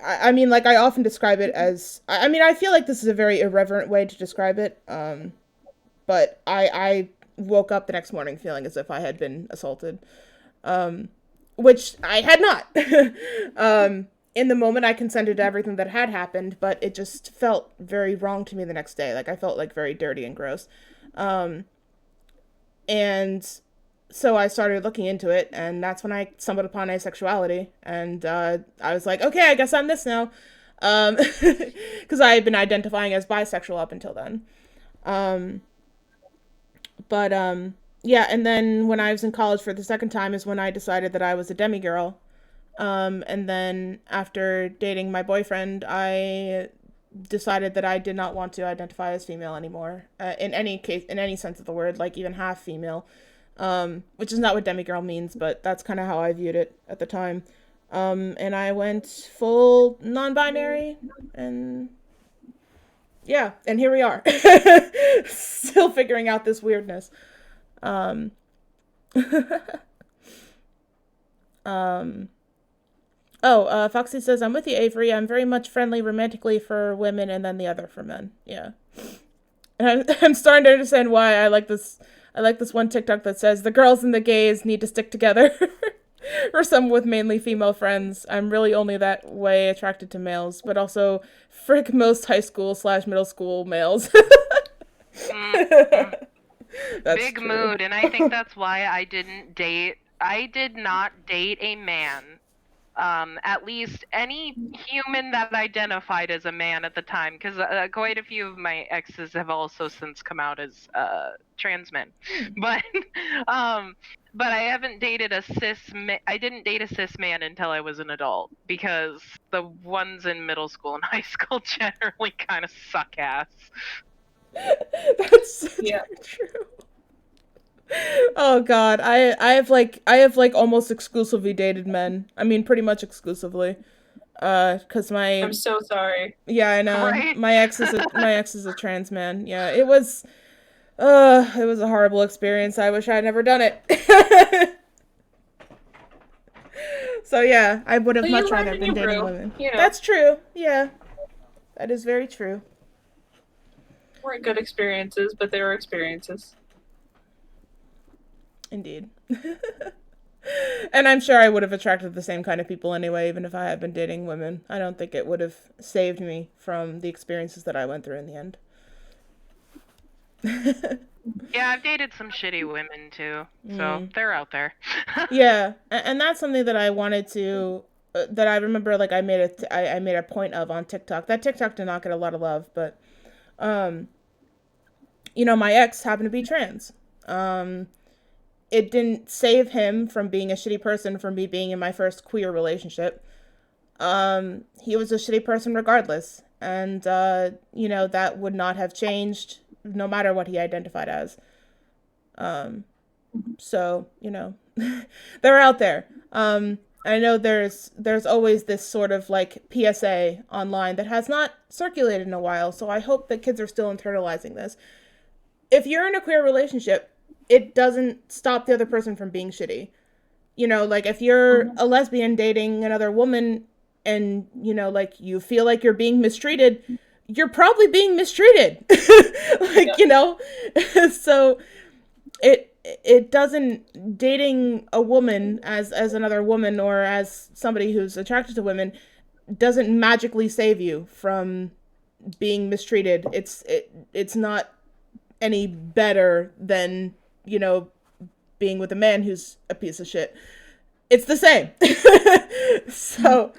I mean, like, I often describe it as, I mean, I feel like this is a very irreverent way to describe it, but I woke up the next morning feeling as if I had been assaulted, which I had not. In the moment, I consented to everything that had happened, but it just felt very wrong to me the next day. Like, I felt, like, very dirty and gross. And so I started looking into it, and that's when I stumbled upon asexuality, and I was like, okay, I guess I'm this now, because I had been identifying as bisexual up until then. Um, but yeah, and then when I was in college for the second time is when I decided that I was a demigirl. And then after dating my boyfriend, I decided that I did not want to identify as female anymore, in any case, in any sense of the word, like even half female. Which is not what demigirl means, but that's kind of how I viewed it at the time. And I went full non-binary, and yeah, and here we are, still figuring out this weirdness. Um, um, Foxy says, I'm with you, Avery. I'm very much friendly romantically for women and then the other for men. Yeah. And I'm starting to understand why I like this. I like this one TikTok that says the girls and the gays need to stick together. Or some with mainly female friends. I'm really only that way attracted to males, but also frick most high school / middle school males. That's Big true. mood, and I think that's why I did not date a man. At least any human that identified as a man at the time, because quite a few of my exes have also since come out as trans men. But but I haven't dated I didn't date a cis man until I was an adult, because the ones in middle school and high school generally kind of suck ass. That's Yeah. true. Oh God, I have like almost exclusively dated men. I mean, pretty much exclusively. Cause I'm so sorry. yeah, I know. Right? My ex is a trans man. Yeah, it was a horrible experience. I wish I had never done it. So yeah, I would have But much you rather learned and been you dating grew, women. you know. That's true. Yeah, that is very true. Weren't good experiences, but they were experiences. Indeed. And I'm sure I would have attracted the same kind of people anyway, even if I had been dating women. I don't think it would have saved me from the experiences that I went through in the end. Yeah, I've dated some shitty women too, so they're out there. Yeah, and that's something that I wanted to, that I remember, like, I made a point of on TikTok. That TikTok did not get a lot of love, but, you know, my ex happened to be trans. It didn't save him from being a shitty person from me being in my first queer relationship. He was a shitty person regardless. And, you know, that would not have changed no matter what he identified as. So, you know, they're out there. I know there's always this sort of like PSA online that has not circulated in a while. So I hope that kids are still internalizing this. If you're in a queer relationship, it doesn't stop the other person from being shitty. You know, like if you're a lesbian dating another woman and, you know, like you feel like you're being mistreated, you're probably being mistreated. Like, you know, so it doesn't, dating a woman as another woman or as somebody who's attracted to women doesn't magically save you from being mistreated. It's not any better than, you know, being with a man who's a piece of shit. It's the same. So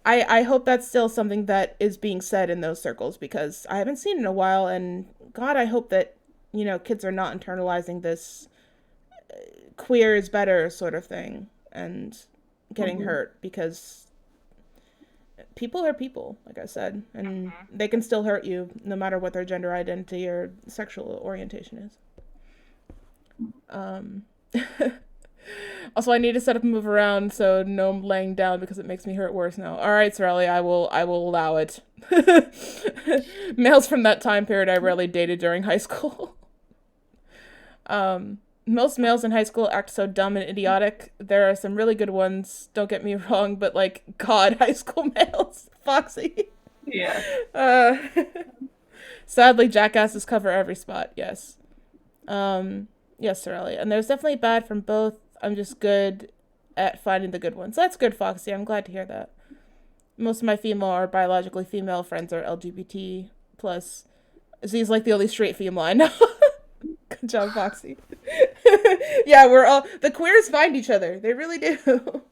I hope that's still something that is being said in those circles, because I haven't seen it in a while, and God, I hope that, you know, kids are not internalizing this queer is better sort of thing and getting hurt, because people are people, like I said, and they can still hurt you no matter what their gender identity or sexual orientation is. Also, I need to set up and move around so no laying down because it makes me hurt worse now. All right, Sorelli, I will allow it. Males from that time period I rarely dated during high school. Most males in high school act so dumb and idiotic. There are some really good ones, don't get me wrong, but like, God, high school males. Foxy. Yeah. Sadly, jackasses cover every spot, yes. Yes, Sorelli. And there's definitely bad from both. I'm just good at finding the good ones. That's good, Foxy. I'm glad to hear that. Most of my female or biologically female friends are LGBT plus. Z's like the only straight female I know. Good job, Foxy. Yeah, we're all the queers find each other. They really do.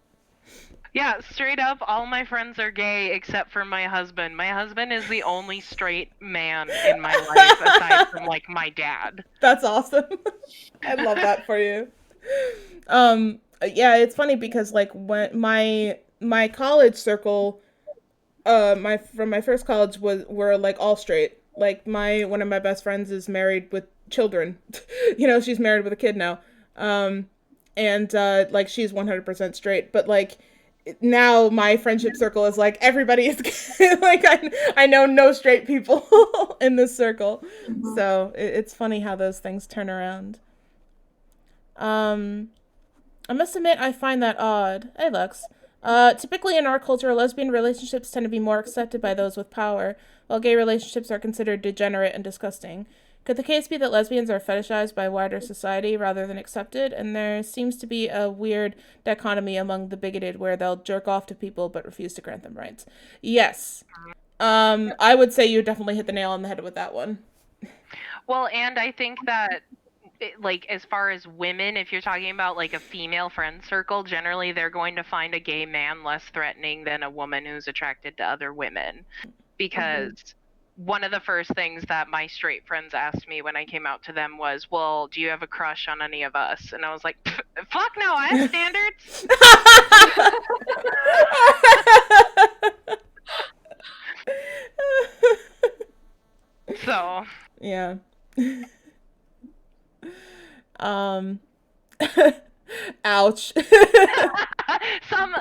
Yeah, straight up, all my friends are gay except for my husband. My husband is the only straight man in my life aside from like my dad. That's awesome. I love that for you. Yeah, it's funny because like when my college circle, from my first college were like all straight. Like one of my best friends is married with children. She's married with a kid now. And like she's 100% straight, but like now my friendship circle is like everybody is like I know no straight people in this circle. So it's funny how those things turn around. I must admit I find that odd. Hey, Lux. Typically in our culture, lesbian relationships tend to be more accepted by those with power, while gay relationships are considered degenerate and disgusting. Could the case be that lesbians are fetishized by wider society rather than accepted, and there seems to be a weird dichotomy among the bigoted where they'll jerk off to people but refuse to grant them rights? Yes. I would say you definitely hit the nail on the head with that one. Well, and I think that like as far as women, if you're talking about like a female friend circle, generally they're going to find a gay man less threatening than a woman who's attracted to other women, because one of the first things that my straight friends asked me when I came out to them was, well, do you have a crush on any of us? And I was like, fuck no, I have standards. So yeah. Ouch. some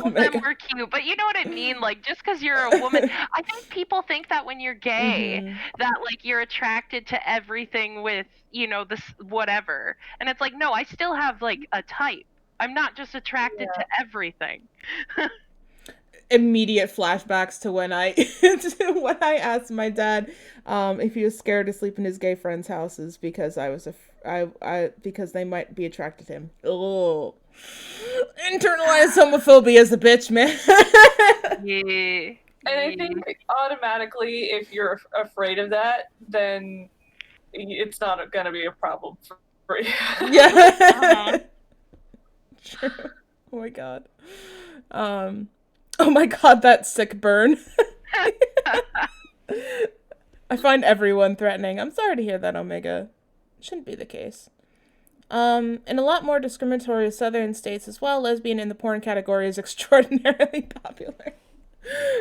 of them were cute, but you know what I mean? Like, just because you're a woman, I think people think that when you're gay, that like you're attracted to everything with, this whatever. And it's like, no, I still have like a type. I'm not just attracted to everything. Immediate flashbacks to when I asked my dad if he was scared to sleep in his gay friends' houses because because they might be attracted to him. Oh, internalized homophobia is a bitch, man. Yeah. And I think automatically, if you're afraid of that, then it's not gonna be a problem for you. Yeah. True. Oh my god. Oh my god, that sick burn. I find everyone threatening. I'm sorry to hear that, Omega. Shouldn't be the case. In a lot more discriminatory southern states as well, lesbian in the porn category is extraordinarily popular.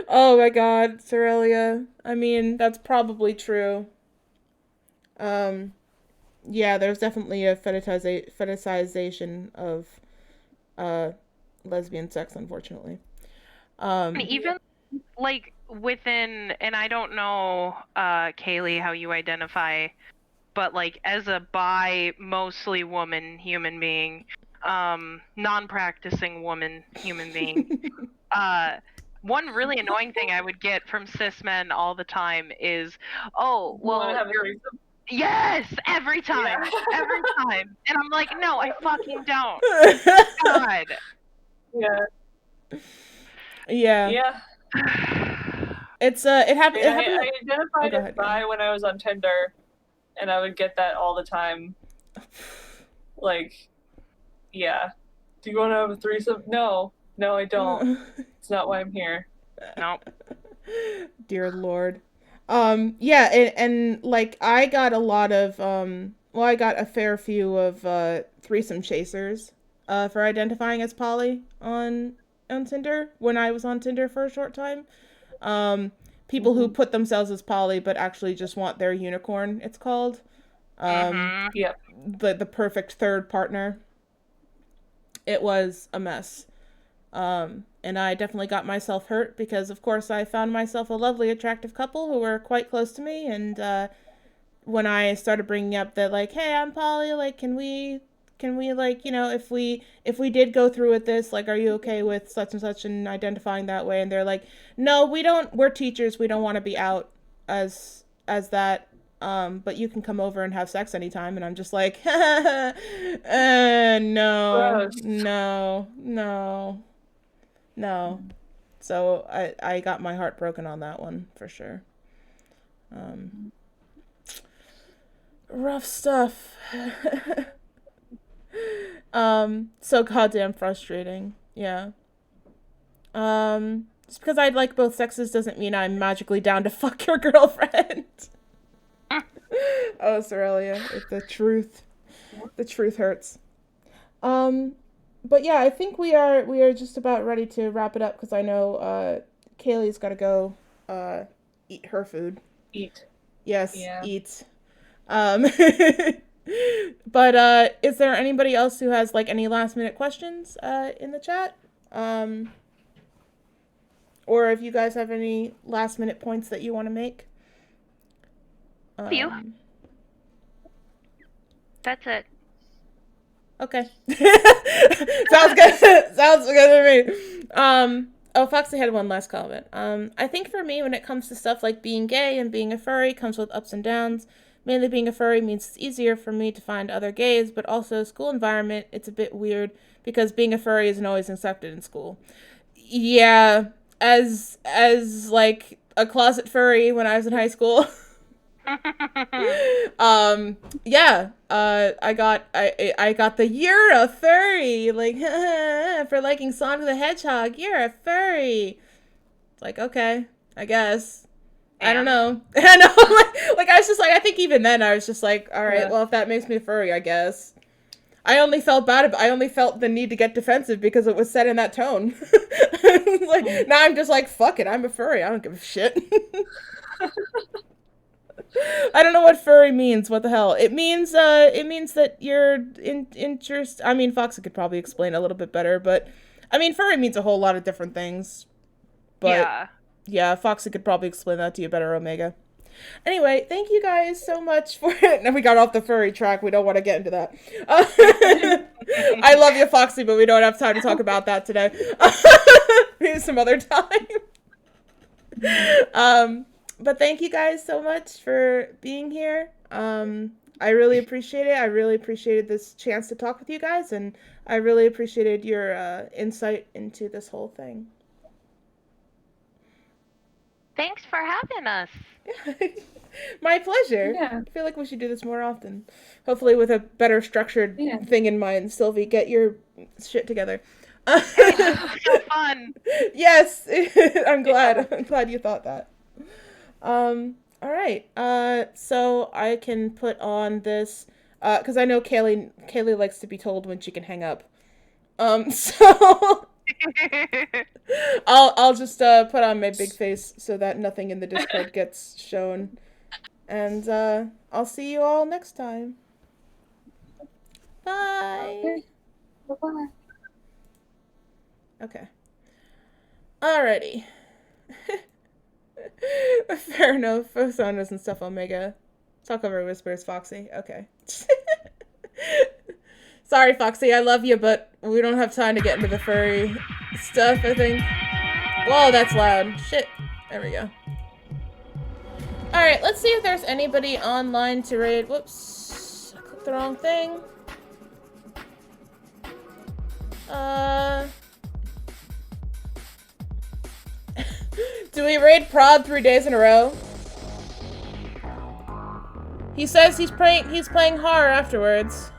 Oh my god, Sorelia. I mean, that's probably true. Yeah, there's definitely a fetishization of lesbian sex, unfortunately. Even like within, and I don't know, Kayleigh, how you identify, but like as a bi, mostly woman human being, non-practicing woman human being, one really annoying thing I would get from cis men all the time is, oh, well, yes, every time, every time, and I'm like, no, I fucking don't. God. Yeah. Yeah. Yeah. It's it happened. I identified as bi when I was on Tinder, and I would get that all the time. Like, yeah. Do you want to have a threesome? No, I don't. It's not why I'm here. Nope. Dear Lord. Yeah, and like I got a lot of I got a fair few of threesome chasers for identifying as poly on Tinder when I was on Tinder for a short time. People who put themselves as poly but actually just want their unicorn, it's called. Yep. The perfect third partner. it was a mess. And I definitely got myself hurt because, of course, I found myself a lovely, attractive couple who were quite close to me. And when I started bringing up that, like, hey, I'm poly, like, can we, like, if we did go through with this, like, are you okay with such and such and identifying that way? And they're like, no, we're teachers. We don't want to be out as that. But you can come over and have sex anytime. And I'm just like, no, Gross. no. So I got my heart broken on that one for sure. Rough stuff. So goddamn frustrating. Yeah. Just because I like both sexes doesn't mean I'm magically down to fuck your girlfriend. Oh, Sorelia, the truth hurts. But yeah, I think we are just about ready to wrap it up because I know Kayleigh's got to go eat her food. Eat. Yes, Yeah. eat. But is there anybody else who has like any last minute questions in the chat? Or if you guys have any last minute points that you want to make? You. That's it. Okay. Sounds good. Sounds good to me. Oh, Foxy had one last comment. I think for me, when it comes to stuff like being gay and being a furry comes with ups and downs. Mainly being a furry means it's easier for me to find other gays, but also school environment, it's a bit weird because being a furry isn't always accepted in school. Yeah, as like a closet furry when I was in high school. Yeah, I got the "you're a furry" like for liking Sonic the Hedgehog. You're a furry. It's like, okay, I guess. I don't know. I know, like I was just like, I think even then I was just like, all right, well, if that makes me a furry, I guess. I only felt the need to get defensive because it was said in that tone. Like, now I'm just like, fuck it, I'm a furry. I don't give a shit. I don't know what furry means. What the hell? It means that you're interest. I mean, Foxy could probably explain a little bit better, but I mean, furry means a whole lot of different things. But yeah, Foxy could probably explain that to you better, Omega. Anyway, thank you guys so much for it. Now we got off the furry track. We don't want to get into that. I love you, Foxy, but we don't have time to talk about that today. Maybe some other time. But thank you guys so much for being here. I really appreciate it. I really appreciated this chance to talk with you guys, and I really appreciated your insight into this whole thing. Thanks for having us. My pleasure. Yeah. I feel like we should do this more often. Hopefully with a better structured thing in mind. Sylvie, get your shit together. So fun. Yes. I'm glad you thought that. All right. So I can put on this because I know Kayleigh likes to be told when she can hang up. So I'll just put on my big face so that nothing in the Discord gets shown. And I'll see you all next time. Bye. Okay. Bye-bye. Okay. Alrighty. Fair enough. Phosonas and stuff, Omega. Talk over whispers, Foxy. Okay. Sorry, Foxy, I love you, but we don't have time to get into the furry stuff, I think. Whoa, that's loud. Shit. There we go. Alright, let's see if there's anybody online to raid. Whoops. I clicked the wrong thing. Do we raid Prod 3 days in a row? He says he's playing horror afterwards.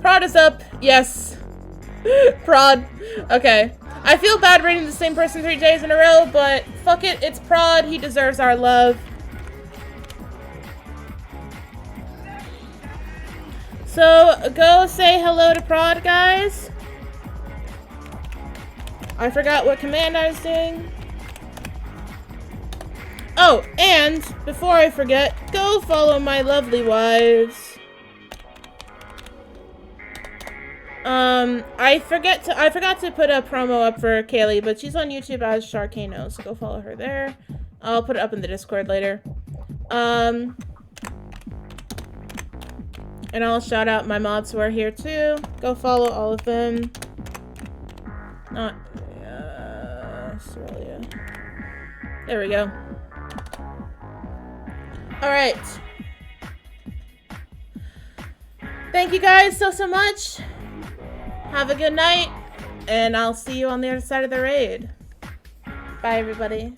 Prod is up. Yes. Prod. Okay. I feel bad rating the same person 3 days in a row, but fuck it. It's Prod. He deserves our love. So, go say hello to Prod, guys. I forgot what command I was doing. Oh, and before I forget, go follow my lovely wives. I forgot to put a promo up for Kayleigh, but she's on YouTube as Sharkano, so go follow her there. I'll put it up in the Discord later. And I'll shout out my mods who are here too. Go follow all of them. Not Australia. There we go. Alright. Thank you guys so much. Have a good night, and I'll see you on the other side of the raid. Bye, everybody.